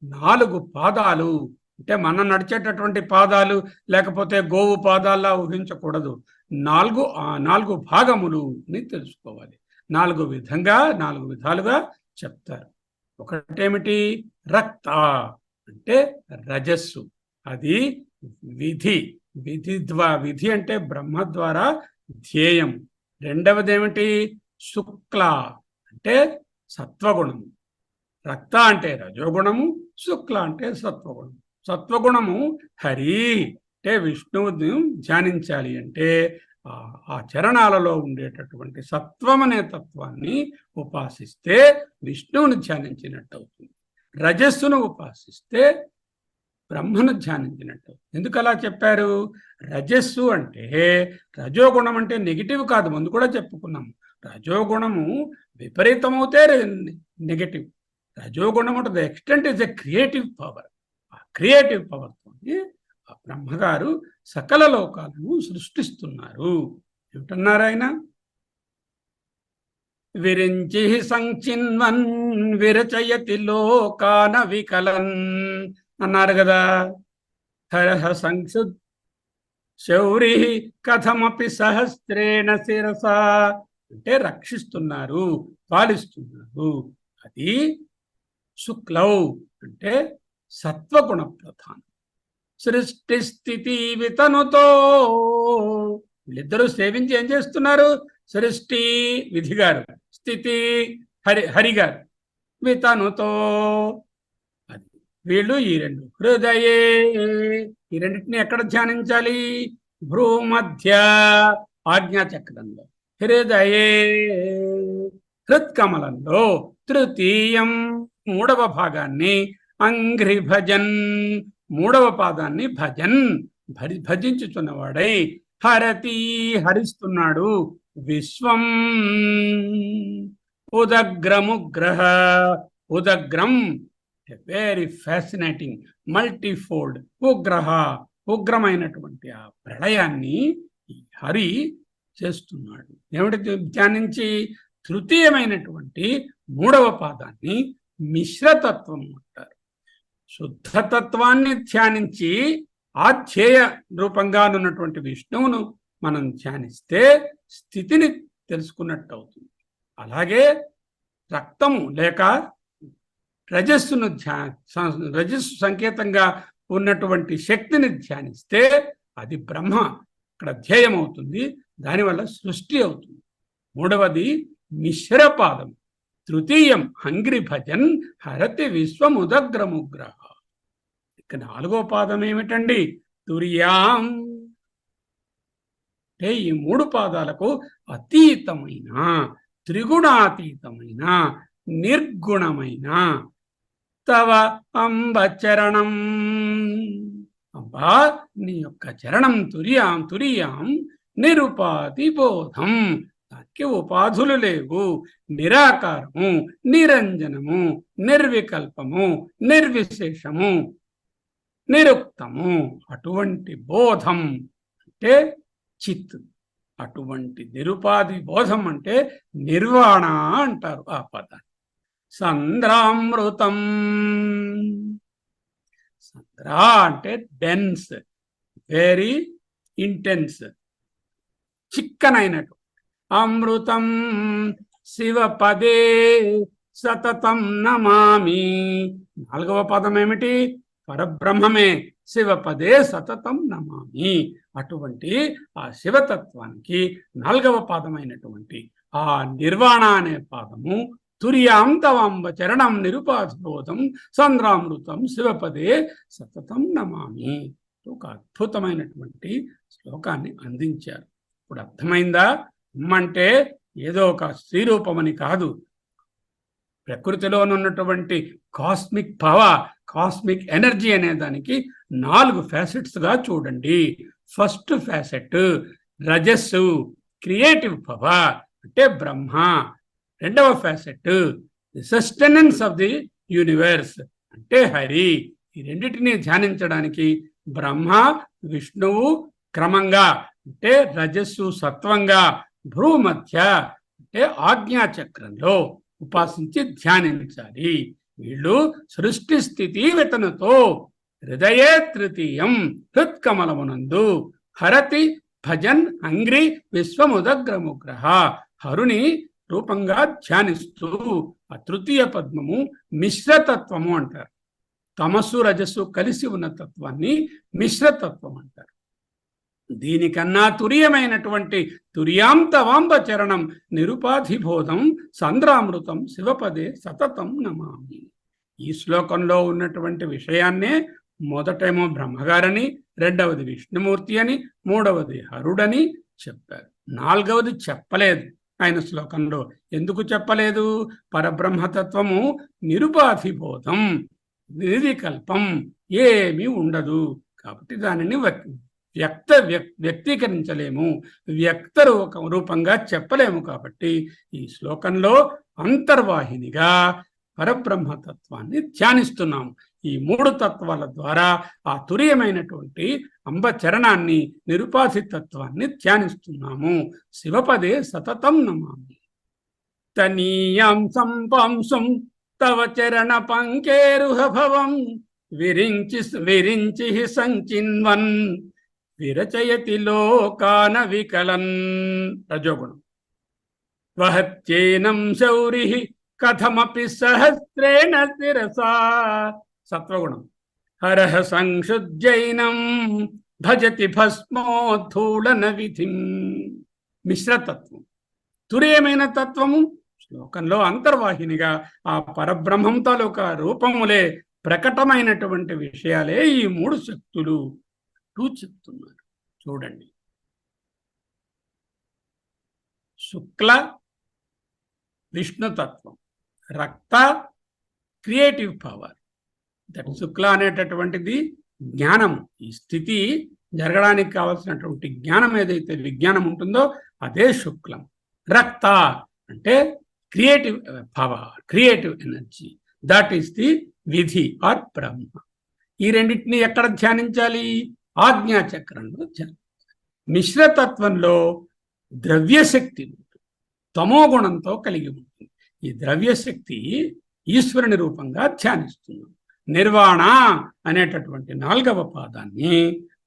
4 పాదాలు. అంటే మనం నడిచేటటువంటి పాదాలు, లేకపోతే గోవు పాదాల్లా ఊహించకూడదు. 4 భాగములు అని తెలుసుకోవాలి. 4 విధాలుగా చెప్తారు. ఒకటేమిటి? రక్త అంటే రజస్సు, అది విధి. విధి అంటే బ్రహ్మ ద్వారా ధ్యేయం. రెండవది ఏమిటి? శుక్ల అంటే సత్వగుణము. రక్త అంటే రజోగుణము, శుక్ల అంటే సత్వగుణము. సత్వగుణము హరి అంటే విష్ణువుని ధ్యానించాలి అంటే ఆ చరణాలలో ఉండేటటువంటి సత్వం అనే తత్వాన్ని ఉపాసిస్తే విష్ణువుని ధ్యానించినట్టు అవుతుంది. రజస్సును ఉపాసిస్తే బ్రహ్మను ధ్యానించినట్టు. ఎందుకు అలా చెప్పారు? రజస్సు అంటే, రజోగుణం అంటే నెగిటివ్ కాదు, ముందు కూడా చెప్పుకున్నాము. రజోగుణము విపరీతమవుతే నెగటివ్. రజోగుణం to the extent is a creative power. ఆ క్రియేటివ్ పవర్తో ఆ బ్రహ్మగారు సకల లోకాలను సృష్టిస్తున్నారు. ఏమిటన్నారు ఆయన? విరించి సంచిన్వన్ విరచయతి లోకాన వికలన్ అన్నారు కదా. హరహ సంక్షు శౌరి కథమపి సహస్రేణ శిరస అంటే రక్షిస్తున్నారు, పాలిస్తున్నారు. అది శుక్లౌ అంటే సత్వగుణ ప్రధానం. సృష్టి స్థితి వితనుతో, వీళ్ళిద్దరూ సేవించి ఏం చేస్తున్నారు? సృష్టి విధి గారు, స్థితి హరి గారు, వితనుతో అది వీళ్ళు ఈ రెండు. హృదయే, ఈ రెండింటిని ఎక్కడ ధ్యానించాలి? భ్రూమధ్య ఆజ్ఞాచక్రంలో. హృదయే హృత్కమలంలో. తృతీయం మూడవ భాగాన్ని అంఘ్రి భజన్, మూడవ పాదాన్ని భజన్ భజించుచున్నవాడై, హరతి హరిస్తున్నాడు, విశ్వం ఉదగ్రముగ్రహ. ఉదగ్రం వెరీ ఫ్యాసినేటింగ్, మల్టీఫోల్డ్. ఉగ్రహ ఉగ్రమైనటువంటి ఆ ప్రళయాన్ని హరి చేస్తున్నాడు. ఏమిటి ధ్యానించి? తృతీయమైనటువంటి మూడవ పాదాన్ని మిశ్రతత్వం అంటారు. శుద్ధతత్వాన్ని ధ్యానించి ఆధ్యేయ రూపంగా ఉన్నటువంటి విష్ణువును మనం ధ్యానిస్తే స్థితిని తెలుసుకున్నట్టు అవుతుంది. అలాగే రక్తము లేక రజస్సును రజస్సు సంకేతంగా ఉన్నటువంటి శక్తిని ధ్యానిస్తే అది బ్రహ్మ అక్కడ ధ్యేయం అవుతుంది. దానివల్ల సృష్టి అవుతుంది. మూడవది మిశ్రపాదం. తృతీయం హంగ్రి భజన్ హరతి విశ్వముదగ్రముగ్రహ. ఇక నాలుగో పాదం ఏమిటండి? తుర్యాం. అంటే ఈ మూడు పాదాలకు అతీతమైన, త్రిగుణాతీతమైన, నిర్గుణమైన తవ అంబచరణం. అబ్బా, నీ యొక్క చరణం తుర్యాం తుర్యాం నిరుపాధి బోధం. దానికి ఉపాధులు లేవు. నిరాకారము, నిరంజనము, నిర్వికల్పము, నిర్విశేషము, నిరుక్తము. అటువంటి బోధం అంటే చిత్. అటువంటి నిరుపాధి బోధం అంటే నిర్వాణ అంటారు ఆ పదాన్ని. సంద్రామృతం. సంద్రా అంటే డెన్స్, వెరీ ఇంటెన్స్, చిక్కనైనటు. అమృతం శివపదే సతతం నమామి. నాలుగవ పదం ఏమిటి? పరబ్రహ్మమే. శివపదే సతతం నమామి. అటువంటి ఆ శివతత్వానికి నాలుగవ పాదమైనటువంటి ఆ నిర్వాణ అనే పాదము తుర్యాం తవాంబ చరణం నిరుపాధిబోధం సంద్రామృతం శివపదే సతతం నమామి. ఒక అద్భుతమైనటువంటి శ్లోకాన్ని అందించారు. ఇప్పుడు అర్థమైందా? అంటే ఏదో ఒక స్త్రీ రూపమని కాదు. ప్రకృతిలోనున్నటువంటి కాస్మిక్ పవర్, కాస్మిక్ ఎనర్జీ అనే దానికి 4 ఫ్యాసెట్స్గా చూడండి. ఫస్ట్ ఫ్యాసెట్ రజస్సు, క్రియేటివ్ పవర్ అంటే బ్రహ్మ. రెండవ facet the sustenance of the universe అంటే హరి. ఈ రెండింటినీ ధ్యానించడానికి బ్రహ్మ, విష్ణువు క్రమంగా అంటే రజస్సు సత్వంగా భ్రూమధ్య అంటే ఆజ్ఞాచక్రంలో ఉపాసించి ధ్యానించాలి. వీళ్ళు సృష్టి స్థితి వెతనతో హృదయే తృతీయం హృత్కమలమునందు హరతి భజన్ అంగ్రి విశ్వముదగ్రముగ్రహ. హరుని రూపంగా ధ్యానిస్తూ ఆ తృతీయ పద్మము మిశ్రతత్వము అంటారు. తమస్సు రజస్సు కలిసి ఉన్న తత్వాన్ని మిశ్రతత్వం అంటారు. దీనికన్నా తుర్యమైనటువంటి తుర్యాం తవాంబ చరణం నిరుపాధిబోధం సంద్రామృతం శివపదే సతతం నమామి. ఈ శ్లోకంలో ఉన్నటువంటి విషయాన్నే మొదటేమో బ్రహ్మగారని, రెండవది విష్ణుమూర్తి అని, మూడవది హరుడని చెప్పారు. నాలుగవది చెప్పలేదు ఆయన శ్లోకంలో. ఎందుకు చెప్పలేదు? పరబ్రహ్మతత్వము నిరుపాధిబోధం, నిర్వికల్పం, ఏమీ ఉండదు కాబట్టి దానిని వ్యక్తీకరించలేము, వ్యక్త రూపంగా చెప్పలేము. కాబట్టి ఈ శ్లోకంలో అంతర్వాహినిగా పరబ్రహ్మతత్వాన్ని ధ్యానిస్తున్నాము. ఈ 3 తత్వాల ద్వారా ఆ తుర్యమైనటువంటి అంబచరణాన్ని, నిరుపాధి తత్వాన్ని ధ్యానిస్తున్నాము. శివపదే సతతం నమామి. తనీయం సంపాంసం తవ చరణ పంకేరుహ భవం విరించి సంచిన్వన్ విరచయతి లోకాన వికలన్. రజోగుణం. వహత్యేనం శౌరి కథమపి సహస్రేణ శిరసా. సత్వగుణం. హరహ సంశుద్ధైనం భజతి భస్మోద్ధూళన విధిం. మిశ్రతత్వం, తుర్యమైన తత్వము. శ్లోకంలో అంతర్వాహినిగా ఆ పరబ్రహ్మం తాలూకా రూపములే, ప్రకటమైనటువంటి విషయాలే ఈ 3 శక్తులు చెప్తున్నారు. చూడండి. శుక్ల విష్ణుతత్వం, రక్త క్రియేటివ్ పవర్. దట్ శుక్ల అనేటటువంటిది జ్ఞానము. ఈ స్థితి జరగడానికి కావలసినటువంటి జ్ఞానం ఏదైతే విజ్ఞానం ఉంటుందో అదే శుక్లం. రక్త అంటే creative power, creative energy. That is the విధి ఆర్ బ్రహ్మ. ఈ రెండింటిని ఎక్కడ ధ్యానించాలి? ఆజ్ఞాచక్రంలో ధ్యానించాలి. మిశ్రతత్వంలో ద్రవ్యశక్తి ఉంటుంది, తమో గుణంతో కలిగి ఉంటుంది. ఈ ద్రవ్యశక్తి ఈశ్వరుని రూపంగా ధ్యానిస్తున్నాం. నిర్వాణ అనేటటువంటి 4వ పాదాన్ని,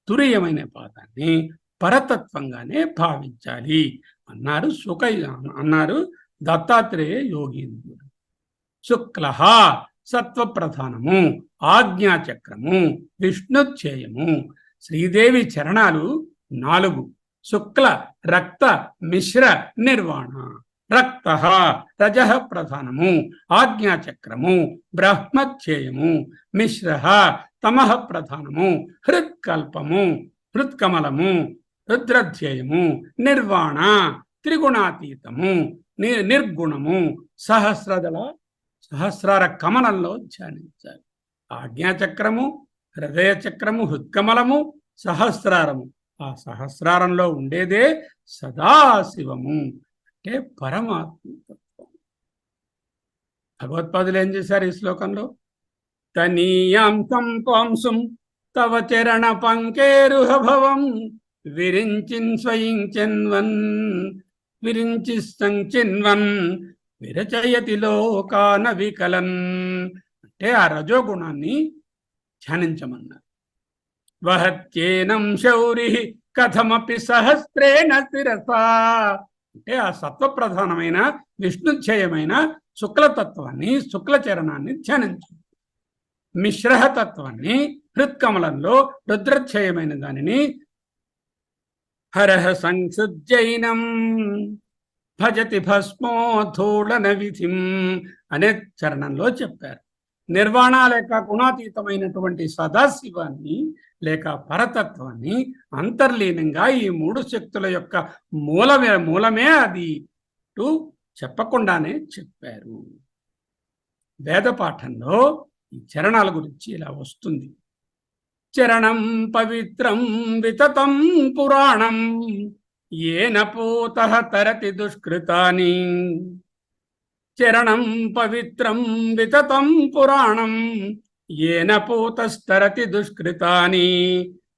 తురీయమైన పాదాన్ని పరతత్వంగానే భావించాలి అన్నారు దత్తాత్రేయ యోగీంద్రుడు. శుక్ల సత్వప్రధానము, ఆజ్ఞాచక్రము, విష్ణుధ్యేయము. శ్రీదేవి చరణాలు 4. శుక్ల రక్త మిశ్ర నిర్వాణ. రక్త రజ ప్రధానము, ఆజ్ఞాచక్రము బ్రహ్మధ్యేయము, మిశ్ర తమ ప్రధానము, హృత్కల్పము హృత్కమలము రుద్రధ్యేయము, నిర్వాణ త్రిగుణాతీతము, నిర్గుణము. సహస్రార కమలంలో ధ్యానించాలి. ఆజ్ఞాచక్రము, హృదయ చక్రము, హృత్కమలము, సహస్రారము. ఆ సహస్రారంలో ఉండేదే సదాశివము అంటే పరమాత్మతత్వం. భగవత్పాదులు ఏం చేశారు ఈ శ్లోకంలో? తనీయాంసం పాంసుం తవ చరణ పంకేరుహ భవం విరించిన్ స్వయించెన్వన్ విరించి సంచిన్వన్ విరచయతి లోకాన వికలన్. అంటే ఆ రజోగుణాన్ని ధ్యానించమన్నారు. వహత్యేనం శౌరి కథమపి సహస్రేణ శిరసా. అంటే ఆ సత్వప్రధానమైన విష్ణుధ్యేయమైన శుక్లతత్వాన్ని, శుక్లచరణాన్ని ధ్యానించు. మిశ్రహతత్వాన్ని, హృత్కమలంలో రుద్రధ్యేయమైన దానిని హరహ సంక్షుజ్జైనం భజతి భస్మోధూళన విధిం అనే చరణంలో చెప్పారు. నిర్వాణ లేక గుణాతీతమైనటువంటి సదాశివాన్ని లేక పరతత్వాన్ని అంతర్లీనంగా ఈ మూడు శక్తుల యొక్క మూలమే అది చెప్పకుండానే చెప్పారు. వేదపాఠంలో ఈ చరణాల గురించి ఇలా వస్తుంది. చరణం పవిత్రం వితతం పురాణం ఏన పూతః తరతి దుష్కృతాని. చరణం పవిత్రం వితతం పురాణం ఏన పూతస్తరతి దుష్కృతాని.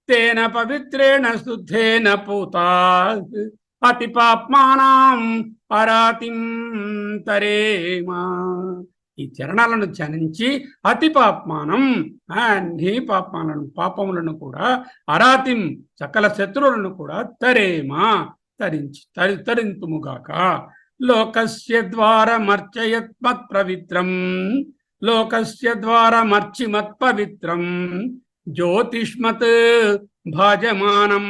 తేన పవిత్రేణ శుద్ధేన పూతాః అతిపాప్మానాం అరాతిం తరేమా. ఈ చరణాలను ధ్యానించి అతిపాప్మానం అన్ని పాపములను కూడా, అరాతిం సకల శత్రువులను కూడా తరేమా తరింతుముగాక. లోకస్య ద్వారమర్చయత్మత్ పవిత్రం లోకస్య ద్వారమర్చిమత్ పవిత్రం జ్యోతిష్మత్ భాజమానం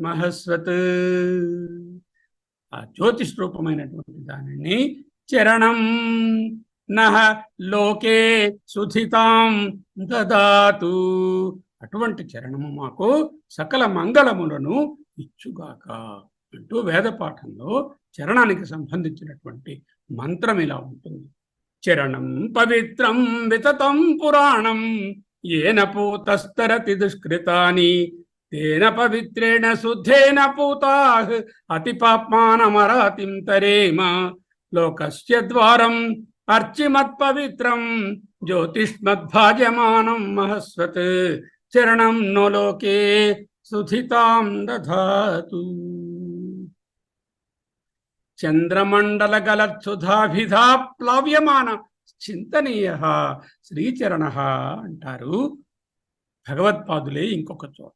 మహస్వత్. ఆ జ్యోతిష్ రూపమైనటువంటి దానిని చరణం నహ లోకే సుధితాం దదాతు. అటువంటి చరణము మాకు సకల మంగళములను ఇచ్చుగాక అంటూ వేదపాఠంలో చరణానికి సంబంధించినటువంటి మంత్రం ఇలా ఉంటుంది. చరణం పవిత్రం వితతం పురాణం ఏన పూతస్తరతి దుష్కృతాని. తేన పవిత్రేణ శుద్ధేన పూతాః అతిపాప్మానమరాతిం తరేమ. లోకస్య ద్వారం అర్చిమత్ పవిత్రం జ్యోతిష్మద్భాజమానం మహస్వత్. చరణం నో లోకే సుధితాం దధాతు. చంద్రమండల గలత్సుధాభిధా ప్లావ్యమాన చింతనీయ శ్రీచరణ అంటారు భగవత్పాదులే ఇంకొక చోట.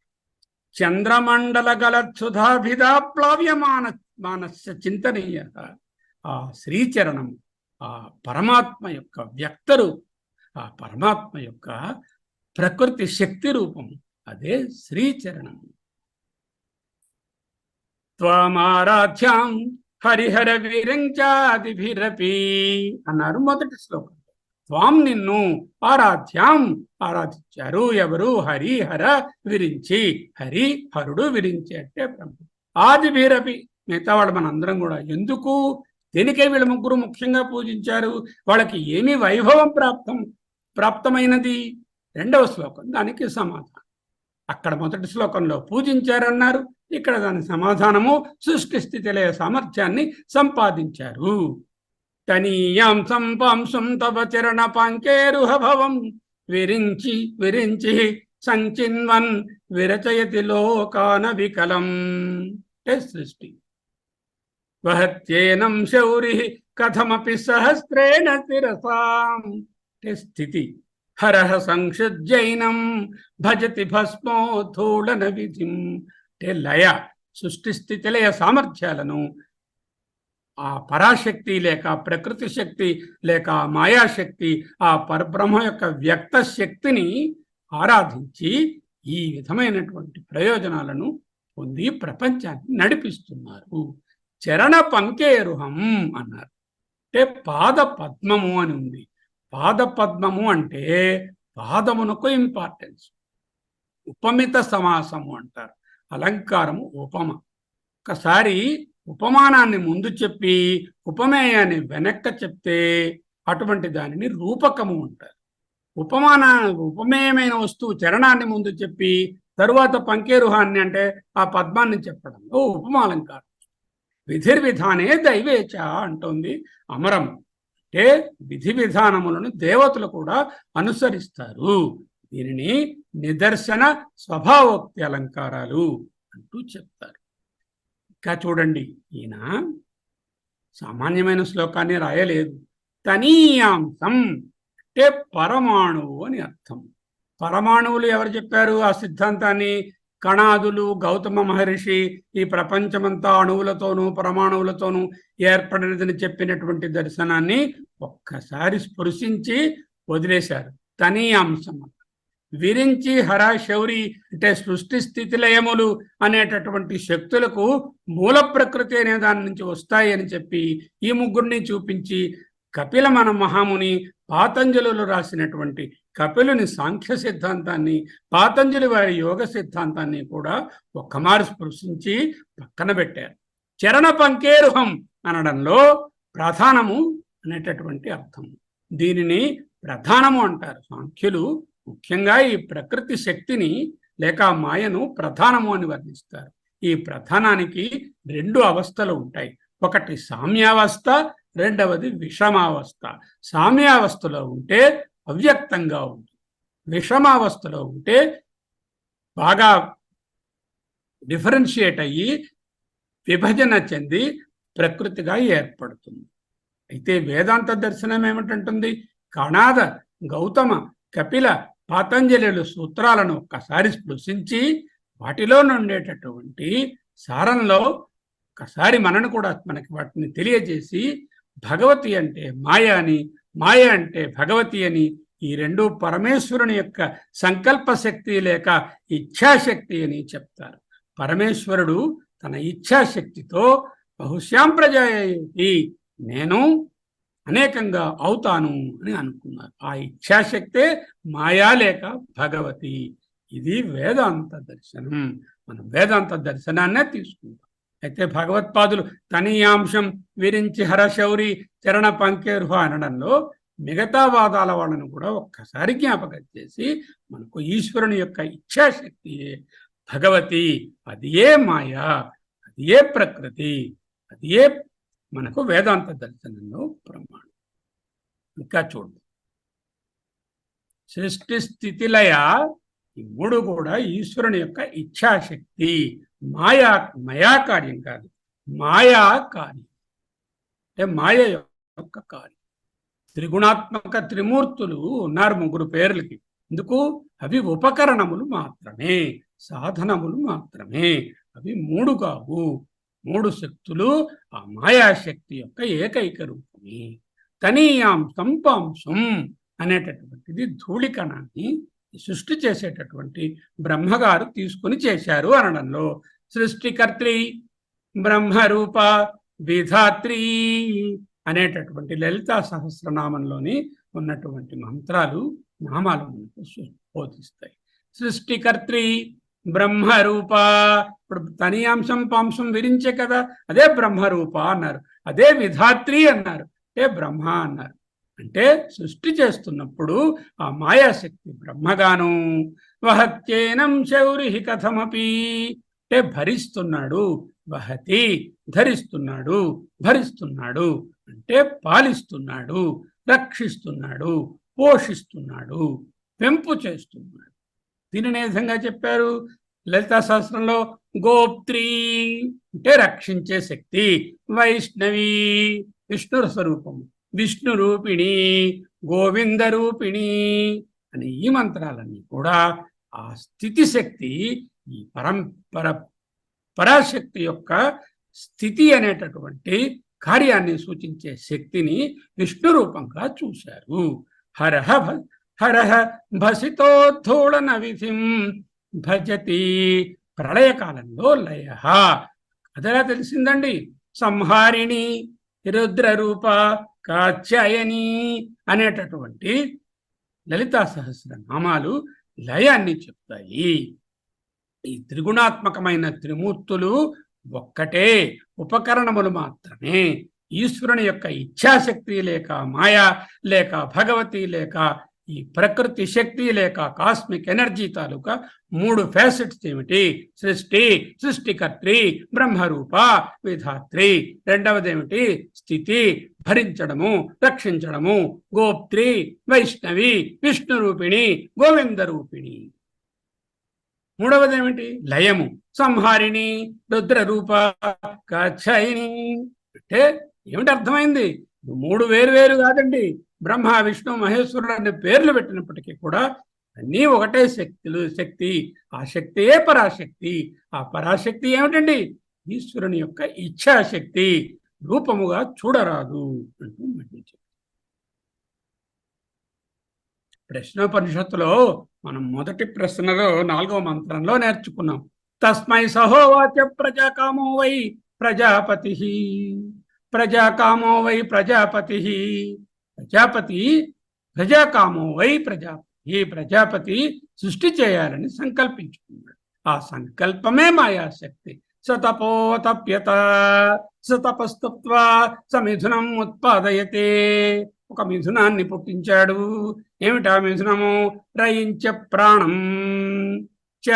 చంద్రమండల గలత్సుధాభిధా ప్లావ్యమాన మానస్య చింతనీయ. ఆ శ్రీచరణం ఆ పరమాత్మ యొక్క వ్యక్తరు, ఆ పరమాత్మ యొక్క ప్రకృతి శక్తి రూపం, అదే శ్రీచరణం. త్వామారాధ్యాం హరిహర వీరంచాదిభిరపి అన్నారు మొదటి శ్లోకం. త్వాం నిన్ను ఆరాధ్యాం ఆరాధించారు. ఎవరు? హరి హర విరించి. హరి హరుడు, విరించి అంటే బ్రహ్మ. ఆదిభిరపి మిగతా వాళ్ళు మనందరం కూడా. ఎందుకు? దేనికే వీళ్ళ ముగ్గురు ముఖ్యంగా పూజించారు? వాళ్ళకి ఏమి వైభవం ప్రాప్తమైనది? రెండవ శ్లోకం దానికి సమాధానం. అక్కడ మొదటి శ్లోకంలో పూజించారన్నారు, ఇక్కడ దాని సమాధానము సృష్టి స్థితి లయ సామర్థ్యాన్ని సంపాదించారు. తనీయాం సంపాంసం తవ చరణ పాంకేరుహ భవం విరించి విరించి సంచిన్వన్ విరచయతి లోకాన వికలం. సృష్టి. వహత్యేనం శౌరి కథమపి సహస్రేణ శిరసాం. స్థితి. హరహ సంక్షుజ్జైనం భజతి భస్మోధూళన విధిం. లయ, సృష్టి స్థితి లయ సామర్థ్యాలను ఆ పరాశక్తి లేక ప్రకృతి శక్తి లేక మాయాశక్తి, ఆ పరబ్రహ్మ యొక్క వ్యక్త శక్తిని ఆరాధించి ఈ విధమైనటువంటి ప్రయోజనాలను పొంది ప్రపంచాన్ని నడిపిస్తున్నారు. చరణ పంకేరుహం అన్నారు. అంటే పాద పద్మము అని ఉంది. పాద పద్మము అంటే పాదమునకు ఇంపార్టెన్స్. ఉపమిత సమాసము అంటారు. అలంకారము ఉపమ. ఒకసారి ఉపమానాన్ని ముందు చెప్పి ఉపమేయాన్ని వెనక్క చెప్తే అటువంటి దానిని రూపకము అంటారు. ఉపమేయమైన వస్తువు చరణాన్ని ముందు చెప్పి తరువాత పంకేరుహాన్ని అంటే ఆ పద్మాన్ని చెప్పడంలో ఉపమాలంకారం. విధిర్విధానే దైవేచ అంటోంది అమరం. అంటే విధి విధానములను దేవతలు కూడా అనుసరిస్తారు. దీనిని నిదర్శన స్వభావోక్తి అలంకారాలు అంటూ చెప్తారు. ఇంకా చూడండి, ఈయన సామాన్యమైన శ్లోకాన్ని రాయలేదు. తనీయాంశం అంటే పరమాణువు అని అర్థం. పరమాణువులు ఎవరు చెప్పారు ఆ సిద్ధాంతాన్ని? కణాదులు, గౌతమ మహర్షి ఈ ప్రపంచమంతా అణువులతోనూ పరమాణువులతోనూ ఏర్పడినదని చెప్పినటువంటి దర్శనాన్ని ఒక్కసారి స్పృశించి వదిలేశారు. తనీయాంశం విరించి హర శౌరి అంటే సృష్టి స్థితి లయములు అనేటటువంటి శక్తులకు మూల ప్రకృతి అనే దాని నుంచి వస్తాయి అని చెప్పి ఈ ముగ్గురిని చూపించి కపిల మన మహాముని పాతంజలులు రాసినటువంటి కపిలుని సాంఖ్య సిద్ధాంతాన్ని, పాతంజలి వారి యోగ సిద్ధాంతాన్ని కూడా ఒక్కమారు స్పృశించి పక్కన పెట్టారు. చరణ పంకేరుహం అనడంలో ప్రధానము అనేటటువంటి అర్థం. దీనిని ప్రధానము అంటారు సాంఖ్యులు. ముఖ్యంగా ఈ ప్రకృతి శక్తిని లేక మాయను ప్రధానము అని వర్ణిస్తారు. ఈ ప్రధానానికి రెండు అవస్థలు ఉంటాయి. ఒకటి సామ్యావస్థ, రెండవది విషమావస్థ. సామ్యావస్థలో ఉంటే అవ్యక్తంగా ఉంటుంది. విషమావస్థలో ఉంటే బాగా డిఫరెన్షియేట్ అయ్యి విభజన చెంది ప్రకృతిగా ఏర్పడుతుంది. అయితే వేదాంత దర్శనం ఏమిటంటుంది? కణాద, గౌతమ, కపిల, పాతంజలిల సూత్రాలను ఒక్కసారి స్పృశించి వాటిలో నుండేటటువంటి సారంలో ఒక్కసారి మనను కూడా మనకి వాటిని తెలియజేసి భగవతి అంటే మాయ అని, మాయ అంటే భగవతి అని, ఈ రెండు పరమేశ్వరుని యొక్క సంకల్ప శక్తి లేక ఇచ్ఛాశక్తి అని చెప్తారు. పరమేశ్వరుడు తన ఇచ్ఛాశక్తితో బహుశ్యాం ప్రజాయేతి, నేను అనేకంగా అవుతాను అని అనుకున్నారు. ఆ ఇచ్ఛాశక్తే మాయా లేక భగవతి. ఇది వేదాంత దర్శనం. మనం వేదాంత దర్శనాన్నే తీసుకుంటాం. అయితే భగవత్పాదులు తనీయాంశం విరించి హరశౌరి చరణ పంకేరుహ అనడంలో మిగతా వాదాల వాళ్ళను కూడా ఒక్కసారి జ్ఞాపకం చేసి మనకు ఈశ్వరుని యొక్క ఇచ్ఛాశక్తియే భగవతి, అది ఏ మాయా, అది ఏ ప్రకృతి, అది ఏ మనకు వేదాంత దర్శనంలో ప్రమాణం. ఇంకా చూడండి, సృష్టి స్థితిలయ ఈ మూడు కూడా ఈశ్వరుని యొక్క ఇచ్ఛాశక్తి. మాయా కార్యం కాదు, మాయా కార్యం అంటే మాయ యొక్క కార్యం. త్రిగుణాత్మక త్రిమూర్తులు ఉన్నారు ముగ్గురు పేర్లకి. ఎందుకు? అవి ఉపకరణములు మాత్రమే, సాధనములు మాత్రమే. అవి మూడు కావు. మూడు శక్తులు ఆ మాయాశక్తి యొక్క ఏకైక రూపమే. తనీయాంశం పాంశం అనేటటువంటిది ధూళికణాన్ని సృష్టి చేసేటటువంటి బ్రహ్మగారు తీసుకుని చేశారు అనడంలో సృష్టికర్త్రి, బ్రహ్మరూప, విధాత్రి అనేటటువంటి లలితా సహస్రనామంలోని ఉన్నటువంటి మంత్రాలు, నామాలు మనకు బోధిస్తాయి. సృష్టికర్త్రి, బ్రహ్మరూప. ఇప్పుడు తనీయాంశం పాంశం విరించే కదా, అదే బ్రహ్మరూప అన్నారు. అదే విధాత్రి అన్నారు, అంటే బ్రహ్మ అన్నారు. అంటే సృష్టి చేస్తున్నప్పుడు ఆ మాయాశక్తి బ్రహ్మగాను, వహత్యేనం శౌరి కథమపి అంటే భరిస్తున్నాడు, వహతి ధరిస్తున్నాడు, భరిస్తున్నాడు అంటే పాలిస్తున్నాడు, రక్షిస్తున్నాడు, పోషిస్తున్నాడు, పెంపు చేస్తున్నాడు. దీనిని ఏ విధంగా చెప్పారు? లలితా శాస్త్రంలో గోప్త్రి అంటే రక్షించే శక్తి, వైష్ణవి విష్ణు స్వరూపము, విష్ణు రూపిణి, గోవింద రూపిణి అని ఈ మంత్రాలన్నీ కూడా ఆ స్థితి శక్తి, ఈ పరాశక్తి యొక్క స్థితి అనేటటువంటి కార్యాన్ని సూచించే శక్తిని విష్ణు రూపంగా చూశారు. హరహ హరహ భసితోద్ధూళన విధిం భజతి ప్రళయకాలంలో లయ. అదెలా తెలిసిందండి? సంహారిణి, రుద్రరూప, కాత్యాయని అనేటటువంటి లలితా సహస్రనామాలు లయాన్ని చెప్తాయి. ఈ త్రిగుణాత్మకమైన త్రిమూర్తులు ఒక్కటే, ఉపకరణములు మాత్రమే. ఈశ్వరుని యొక్క ఇచ్ఛాశక్తి లేక మాయ లేక భగవతి లేక ఈ ప్రకృతి శక్తి లేక కాస్మిక్ ఎనర్జీ తాలూకా 3 ఫ్యాసెట్స్ ఏమిటి? సృష్టి, సృష్టికర్త్రి, బ్రహ్మరూప, విధాత్రి. రెండవది ఏమిటి? స్థితి, భరించడము, రక్షించడము. గోప్త్రి, వైష్ణవి, విష్ణు రూపిణి, గోవింద రూపిణి. మూడవది ఏమిటి? లయము, సంహారిణి, రుద్రరూప, కాత్యాయని. అంటే ఏమిటి అర్థమైంది? 3 వేరు కాదండి. బ్రహ్మ, విష్ణు, మహేశ్వరుడు అనే పేర్లు పెట్టినప్పటికీ కూడా అన్నీ ఒకటే శక్తి. ఆ శక్తియే పరాశక్తి. ఆ పరాశక్తి ఏమిటండి? ఈశ్వరుని యొక్క ఇచ్ఛాశక్తి. రూపముగా చూడరాదు అంటూ మండించారు. ప్రశ్నోపనిషత్తులో మనం మొదటి ప్రశ్నలో 4వ మంత్రంలో నేర్చుకున్నాం. తస్మై సహోవాచ ప్రజాకామో వై ప్రజాపతి. ప్రజాకామో వై ప్రజాపతి. ప్రజాపతి ప్రజాకామో వై ప్రజాపతి. ప్రజాపతి సృష్టి చేయాలని సంకల్పించుకున్నాడు. ఆ సంకల్పమే మాయాశక్తి. సతపోతప్యత సతపస్తత్వా సమిథునం ఉత్పాదయతే. ఒక మిథునాన్ని పుట్టించాడు. ఏమిటా మిథునము? రయించ ప్రాణం చ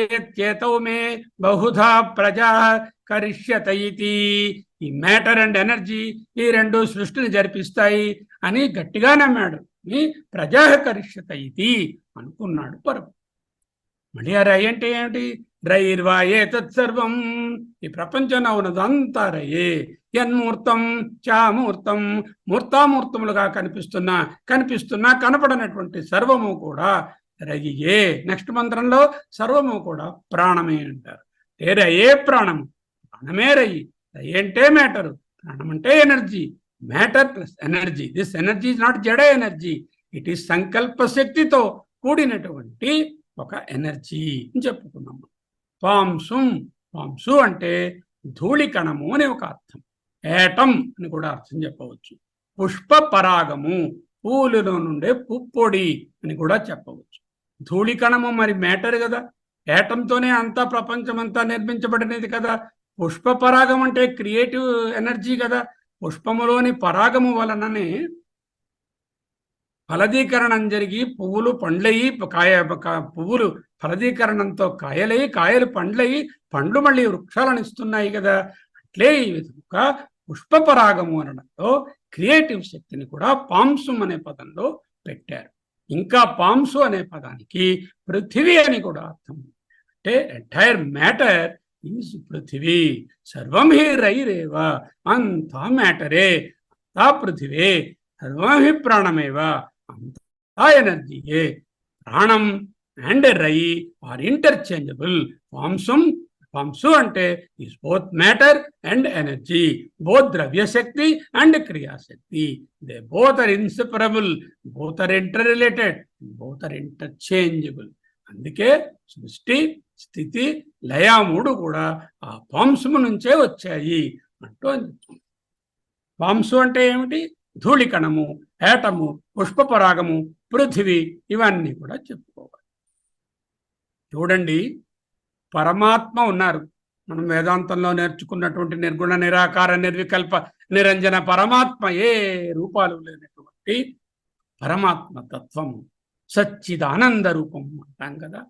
ఏత్యేతౌ మే బహుధా ప్రజా కరిష్యత ఇతి. ఈ మ్యాటర్ అండ్ ఎనర్జీ ఈ 2 సృష్టిని జరిపిస్తాయి అని గట్టిగా నమ్మాడు. ఈ ప్రజా కరిష్యత ఇతి అనుకున్నాడు పరమ. మళ్ళీ ఆ రై అంటే ఏమిటి? రైర్వాయే తత్సర్వం. ఈ ప్రపంచంలో ఉన్నదంతా రయే. యన్మూర్తం చామూర్తం. మూర్తామూర్తములుగా కనిపిస్తున్నా కనపడనటువంటి సర్వము కూడా రయ్యే. నెక్స్ట్ మంత్రంలో సర్వము కూడా ప్రాణమే అంటారు. రయే ప్రాణము, ప్రాణమే రయ్యి. రయ్యి అంటే మ్యాటరు, ప్రాణం అంటే energy. Matter plus energy. This energy is not జడ ఎనర్జీ. ఇట్ ఈస్ సంకల్ప శక్తితో కూడినటువంటి ఒక ఎనర్జీ అని చెప్పుకున్నాము. పాంసు అంటే ధూళికణము అని ఒక అర్థం. ఏటం అని కూడా అర్థం చెప్పవచ్చు. పుష్ప పరాగము, పూలులో నుండే పుప్పొడి అని కూడా చెప్పవచ్చు. ధూళికణము మరి మ్యాటర్ కదా. ఏటంతోనే అంతా ప్రపంచం అంతా నిర్మించబడినది కదా. పుష్ప పరాగం అంటే క్రియేటివ్ ఎనర్జీ కదా. పుష్పములోని పరాగము వలననే ఫలదీకరణం జరిగి పువ్వులు పండ్లయి, పువ్వులు ఫలదీకరణంతో కాయలయి, కాయలు పండ్లయి, పండ్లు మళ్ళీ వృక్షాలను ఇస్తున్నాయి కదా. అట్లే ఈ విధంగా పుష్పపరాగము అనడంలో క్రియేటివ్ శక్తిని కూడా పాంసం అనే పదంలో పెట్టారు. ఇంకా పాంసు అనే పదానికి పృథివీ అని కూడా అర్థం. అంటే ఎంటైర్ మ్యాటర్ ఈజ్ పృథివీ. సర్వం హి రైరేవ. అంతా మ్యాటరే, అంతా పృథివే. సర్వం హి ప్రాణమేవ. అంతా ఎనర్జీయే. ప్రాణం అండ్ రై ఆర్ ఇంటర్చేంజబుల్. పాంసు అంటే is both matter and energy, both ద్రవ్యశక్తి అండ్ క్రియాశక్తి. They both are inseparable, both are interrelated, both are interchangeable. అందుకే సృష్టి, స్థితి, లయ 3 కూడా ఆ పాంసము నుంచే వచ్చాయి అంటూ. పాంసు అంటే ఏమిటి? ధూళికణము, ఏటము, పుష్పపరాగము, పృథివీ, ఇవన్నీ కూడా చెప్పుకోవాలి. చూడండి, పరమాత్మ ఉన్నారు. మనం వేదాంతంలో నేర్చుకున్నటువంటి నిర్గుణ, నిరాకార, నిర్వికల్ప, నిరంజన పరమాత్మ, ఏ రూపాలు లేనటువంటి పరమాత్మ తత్వము, సచ్చిదానంద రూపము అంటాం కదా.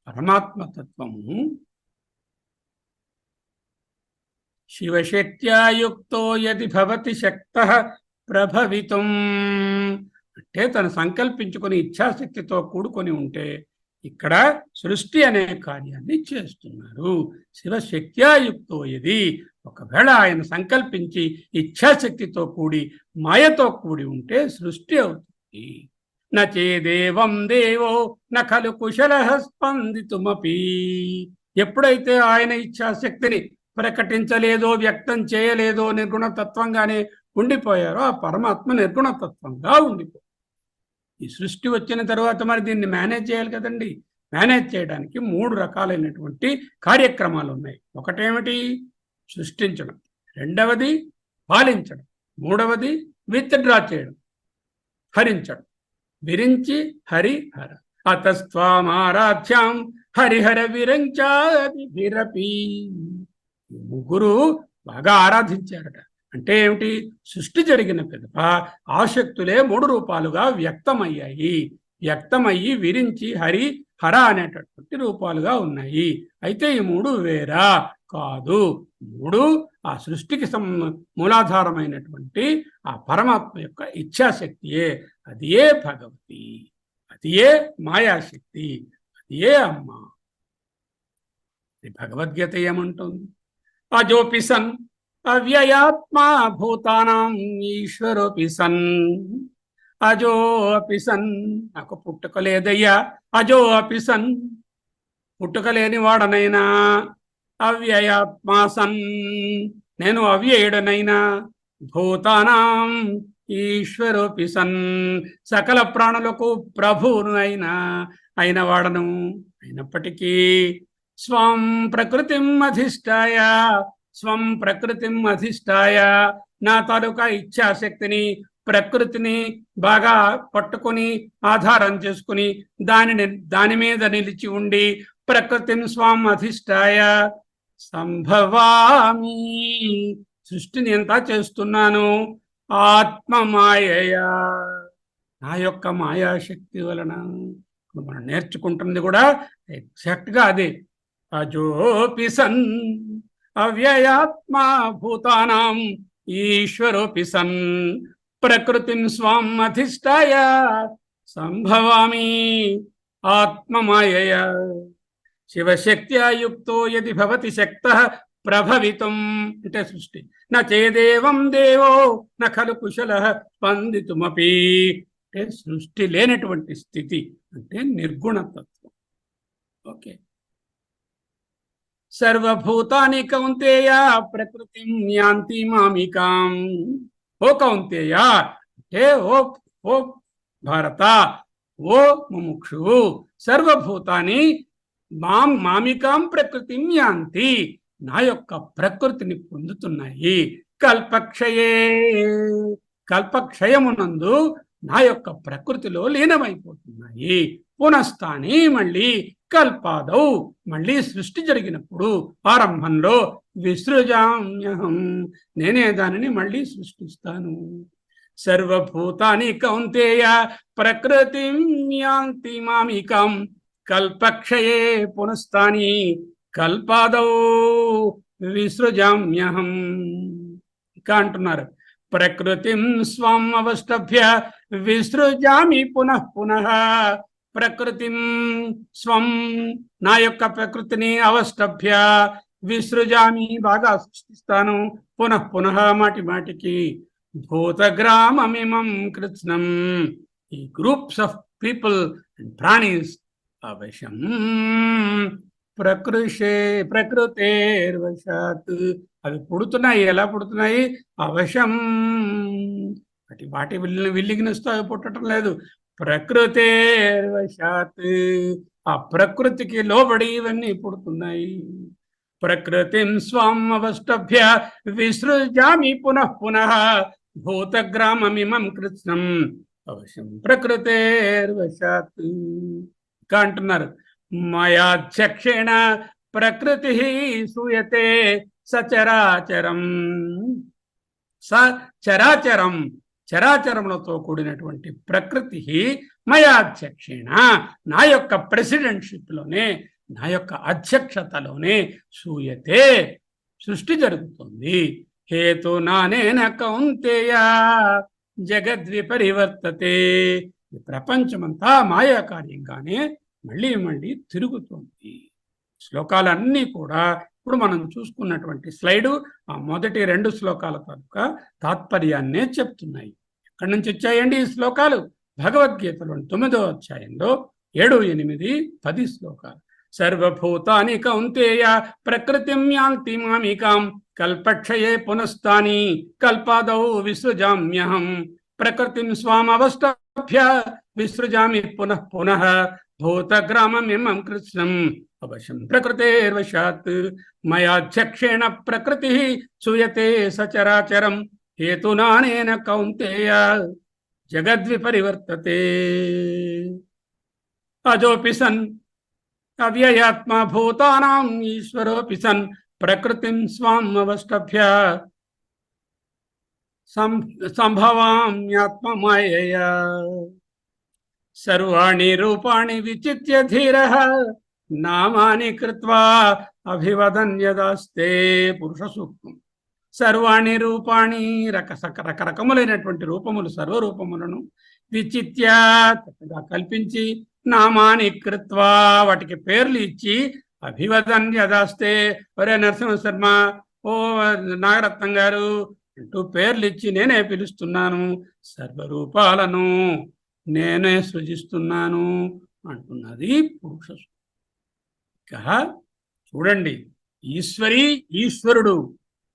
పరమాత్మ తత్వము శివశక్త్యాయుక్తో యది భవతి శక్తః ప్రభవితం. అంటే తను సంకల్పించుకొని ఇచ్ఛాశక్తితో కూడుకొని ఉంటే ఇక్కడ సృష్టి అనే కార్యాన్ని చేస్తున్నారు. శివశక్త్యాయుక్తో యది, ఒకవేళ ఆయన సంకల్పించి ఇచ్ఛాశక్తితో కూడి మాయతో కూడి ఉంటే సృష్టి అవుతుంది. నచేదేవం దేవో నఖలు కుశలః స్పందితుమపి. ఎప్పుడైతే ఆయన ఇచ్ఛాశక్తిని ప్రకటించలేదో, వ్యక్తం చేయలేదో, నిర్గుణతత్వంగానే ఉండిపోయారో ఆ పరమాత్మ నిర్గుణతత్వంగా ఉండిపోయారు. ఈ సృష్టి వచ్చిన తర్వాత మరి దీన్ని మేనేజ్ చేయాలి కదండి. మేనేజ్ చేయడానికి 3 రకాలైనటువంటి కార్యక్రమాలు ఉన్నాయి. ఒకటేమిటి? సృష్టించడం, రెండవది పాలించడం, మూడవది విత్డ్రా చేయడం, హరించడం. విరించి హరిహర అతస్త్వామారాధ్యాం హరిహర విరంచాదిరపి. ముగ్గురు బాగా ఆరాధించారట. అంటే ఏమిటి? సృష్టి జరిగిన పిదప ఆశక్తులే 3 రూపాలుగా వ్యక్తమయ్యాయి. వ్యక్తమయ్యి విరించి హరి హర అనేటటువంటి రూపాలుగా ఉన్నాయి. అయితే ఈ 3 వేరా కాదు. 3 ఆ సృష్టికి మూలాధారమైనటువంటి ఆ పరమాత్మ యొక్క ఇచ్ఛాశక్తియే. అది ఏ భగవతి, అది ఏ మాయాశక్తి, అది ఏ అమ్మ. భగవద్గీత ఏమంటుంది? అజోపి సన్ అవ్యయాత్మా భూతానాం ఈశ్వరోపి సన్. అజో అపి సన్, నాకు పుట్టుక లేదయ్యా. అజో అపి సన్, పుట్టుక లేని వాడనైనా. అవ్యయాత్మా సన్, నేను అవ్యయుడనైనా. భూతానాం ఈశ్వరోపి సన్, సకల ప్రాణులకు ప్రభువును అయిన వాడను. అయినప్పటికీ స్వం ప్రకృతిం అధిష్టాయ, స్వం ప్రకృతిం అధిష్టాయ, నా తాలూకా ఇచ్ఛాశక్తిని ప్రకృతిని బాగా పట్టుకొని ఆధారం చేసుకుని దాని మీద నిలిచి ఉండి ప్రకృతిం స్వం అధిష్టాయ సంభవామి, సృష్టిని ఎంత చేస్తున్నాను ఆత్మమాయయా, నా యొక్క మాయాశక్తి వలన. మనం నేర్చుకుంటుంది కూడా ఎగ్జాక్ట్గా అదే. అజోపి సన్ అవ్యయాత్మా భూతానాం ఈశ్వరోపి సన్ ప్రకృతిం స్వం అధిష్టాయ సంభవామి ఆత్మమాయయా. శివశక్త్యా యుక్తో యది భవతి శక్తః ప్రభవితుం, అంటే సృష్టి. న చేదేవం దేవో న ఖలు కుశలః స్పందితుమపి, అంటే సృష్టి లేనటువంటి స్థితి అంటే నిర్గుణతత్వం. ఓకే. సర్వభూతాని కౌంతేయ ప్రకృతిం యాంతి మామికాం. ఓ కౌంతేయ అంటే ఓ భారత, ఓ ముముక్షువు, సర్వభూతాని మామికాం ప్రకృతిం యాంతి, నా యొక్క ప్రకృతిని పొందుతున్నాయి. కల్పక్షయమునందు నా యొక్క ప్రకృతిలో లీనమైపోతున్నాయి. పునఃస్థాని, మళ్ళీ కల్పాదౌ, మళ్ళీ సృష్టి జరిగినప్పుడు ఆరంభంలో విసృజామ్యహం, నేనే దానిని మళ్ళీ సృష్టిస్తాను. సర్వభూతాని కౌంతేయ ప్రకృతిం యాంతి మామికాం కల్పక్షయే పునఃస్థాని కల్పాదౌ విసృజామ్యహం. ఇంకా అంటున్నారు, ప్రకృతిం స్వం అవష్టభ్య విసృజామి పునః పునః. ప్రకృతిం స్వం, నా యొక్క ప్రకృతిని అవష్టభ్య విసృజామి, బాగా సృష్టిస్తాను. పునః పునః, మాటి మాటికి. భూతగ్రామమిమం కృత్స్నం, ఈ గ్రూప్స్ ఆఫ్ పీపుల్ అండ్ ప్రాణీస్ అవశం ప్రకృతేర్వశాత్, అవి పుడుతున్నాయి. ఎలా పుడుతున్నాయి? అవశం, వాటి విల్లిగినస్తూ అవి పుట్టడం లేదు. ప్రకృతేర్వశాత్, ఆ ప్రకృతికి లోబడి ఇవన్నీ పుడుతున్నాయి. ప్రకృతిం స్వం అవష్టభ్య విసృజామి పునః పునః భూతగ్రామమిమం కృత్స్నం అవశ్యం ప్రకృతేర్వశాత్. ఇంకా అంటున్నారు, మయాధ్యక్షేణ ప్రకృతి సూయతే సచరాచరం. సచరాచరం, చరాచరములతో కూడినటువంటి ప్రకృతి మయాధ్యక్షేణ, నా యొక్క ప్రెసిడెంట్షిప్లోనే, నా యొక్క అధ్యక్షతలోనే సూయతే, సృష్టి జరుగుతుంది. హేతు నానేన కౌంతేయ జగద్విపరివర్తతే, ప్రపంచమంతా మాయా కార్యంగానే మళ్ళీ మళ్ళీ తిరుగుతుంది. శ్లోకాలన్నీ కూడా ఇప్పుడు మనం చూసుకున్నటువంటి స్లైడు ఆ మొదటి 2 శ్లోకాల తాలూకా తాత్పర్యాన్నే చెప్తున్నాయి. ఎక్కడి నుంచి వచ్చాయండి ఈ శ్లోకాలు? భగవద్గీతలోని 9వ అధ్యాయంలో 7, 8, 10 శ్లోకాలు. సర్వభూతాని కౌంతేయ ప్రకృతిం యాంతి మామికాం కల్పక్షయే పునఃస్థాని కల్పాదౌ విసృజామ్యహం ప్రకృతిం స్వామవష్టభ్య విసృజామి పునః పునః భూతగ్రామమిమం కృత్స్నం అవశ్యం ప్రకృతేర్వశాత్ మయాధ్యక్షేణ ప్రకృతి సూయతే సచరాచరం హేతునానేన కౌంతేయ జగద్విపరివర్తతే అజోపి సన్ అవ్యయాత్మా భూతానాం ఈశ్వరోపి సన్ ప్రకృతిం స్వాం అవష్టభ్య సంభవామ్యాత్మమాయయా సర్వాణి రూపాణి విచిత్య ధీరః నామాని కృత్వా అభివదన్ యదాస్తే పురుష సూక్తం. సర్వాణి రూపాణి రకరకములైనటువంటి రూపములు సర్వరూపములను విచిత్య చక్కగా కల్పించి నామాని కృత్వా వాటికి పేర్లు ఇచ్చి అభివదన్ యదాస్తే ఒరే నరసింహ శర్మ, ఓ నాగరత్నం గారు అంటూ పేర్లు ఇచ్చి నేనే పిలుస్తున్నాను, సర్వరూపాలను నేనే సృజిస్తున్నాను అంటున్నది పురుష సూక్తం. చూడండి, ఈశ్వరుడు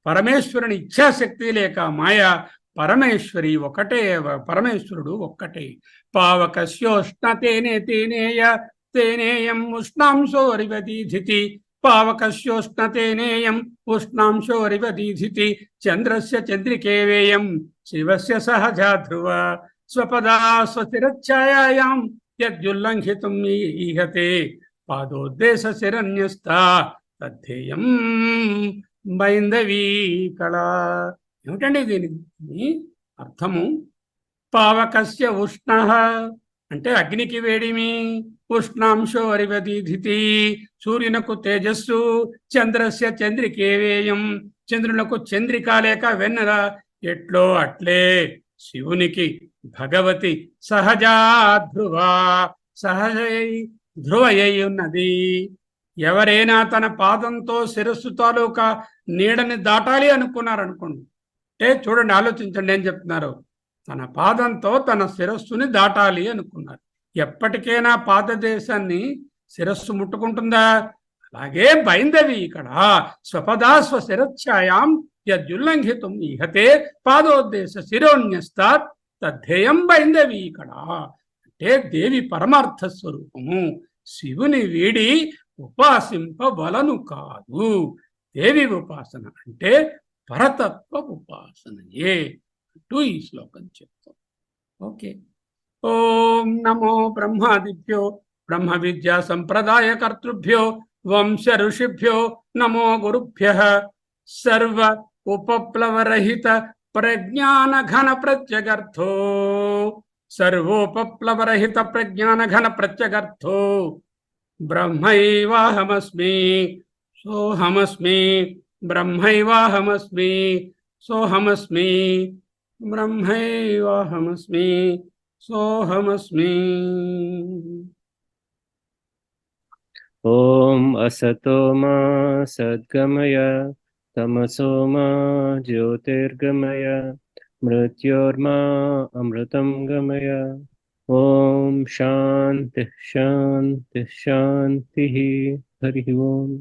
పరమేశ్వరుని ఇచ్ఛాశక్తి లేక మాయ పరమేశ్వరి ఒకటే, పరమేశ్వరుడు ఒక్కటే. పావకస్యోష్ణతేనే తేనేయ తేనేయం ఉష్ణాంశోరివదీధితి పావకస్యోష్ణతేనేయం ఉష్ణాంశోరివదీధితి చంద్రస్య చంద్రికేవేయం శివస్య సహజా ధ్రువ స్వపదా స్వశిరఛాయాయాం యద్యుల్లంఘితుం ఈహతే పాదోద్దేశ శిరణ్యస్తా తద్ధేయం బైందవీ కళ. ఏమిటండి దీని అర్థము? పావకస్య ఉష్ణ అంటే అగ్నికి వేడిమి, ఉష్ణాంశో అరివదీధితి సూర్యునకు తేజస్సు, చంద్రస్య చంద్రికేవేయం చంద్రునకు చంద్రిక లేక వెన్నెల ఎట్లో అట్లే శివునికి భగవతి సహజా ధ్రువ ధ్రువయ్యి ఉన్నది. ఎవరైనా తన పాదంతో శిరస్సు తాలూకా నీడని దాటాలి అనుకున్నారనుకోండి, చూడండి, ఆలోచించండి ఏం చెప్తున్నారు. తన పాదంతో తన శిరస్సుని దాటాలి అనుకున్నారు. ఎప్పటికైనా పాదదేశాన్ని శిరస్సు ముట్టుకుంటుందా? అలాగే బైందవి ఇక్కడ స్వపదా స్వశిరఛాయాం యద్యుల్లంఘితుం ఈహతే పాదోద్దేశ శిరోన్యస్తాత్ తద్ధేయం బైందవి ఇక్కడ. అంటే దేవి పరమార్థ స్వరూపము, శివుని వీడి ఉపాసింపవలను కాదు. దేవి ఉపాసన అంటే పరతత్వ ఉపాసనయే అంటూ ఈ శ్లోకం చెప్తాం. ఓకే. ఓం నమో బ్రహ్మాదిభ్యో బ్రహ్మ విద్యా సంప్రదాయ కర్తృభ్యో వంశ ఋషిభ్యో నమో గురుభ్యః సర్వ ఉపప్లవరహిత ప్రజ్ఞాన ఘన ప్రత్యగర్థో సర్వోపప్లవరహిత ప్రజ్ఞాన ఘన ప్రత్యగర్థో బ్రహ్మైవాహమస్మి సోహమస్మి బ్రహ్మైవాహమస్మి సోహమస్మి బ్రహ్మైవాహమస్మి సోహమస్మి. ఓం అసతో మా సద్గమయ తమసో మా జ్యోతిర్గమయ మృత్యోర్మా అమృతం గమయ. ఓం శాంతి శాంతి శాంతి. హరి ఓం.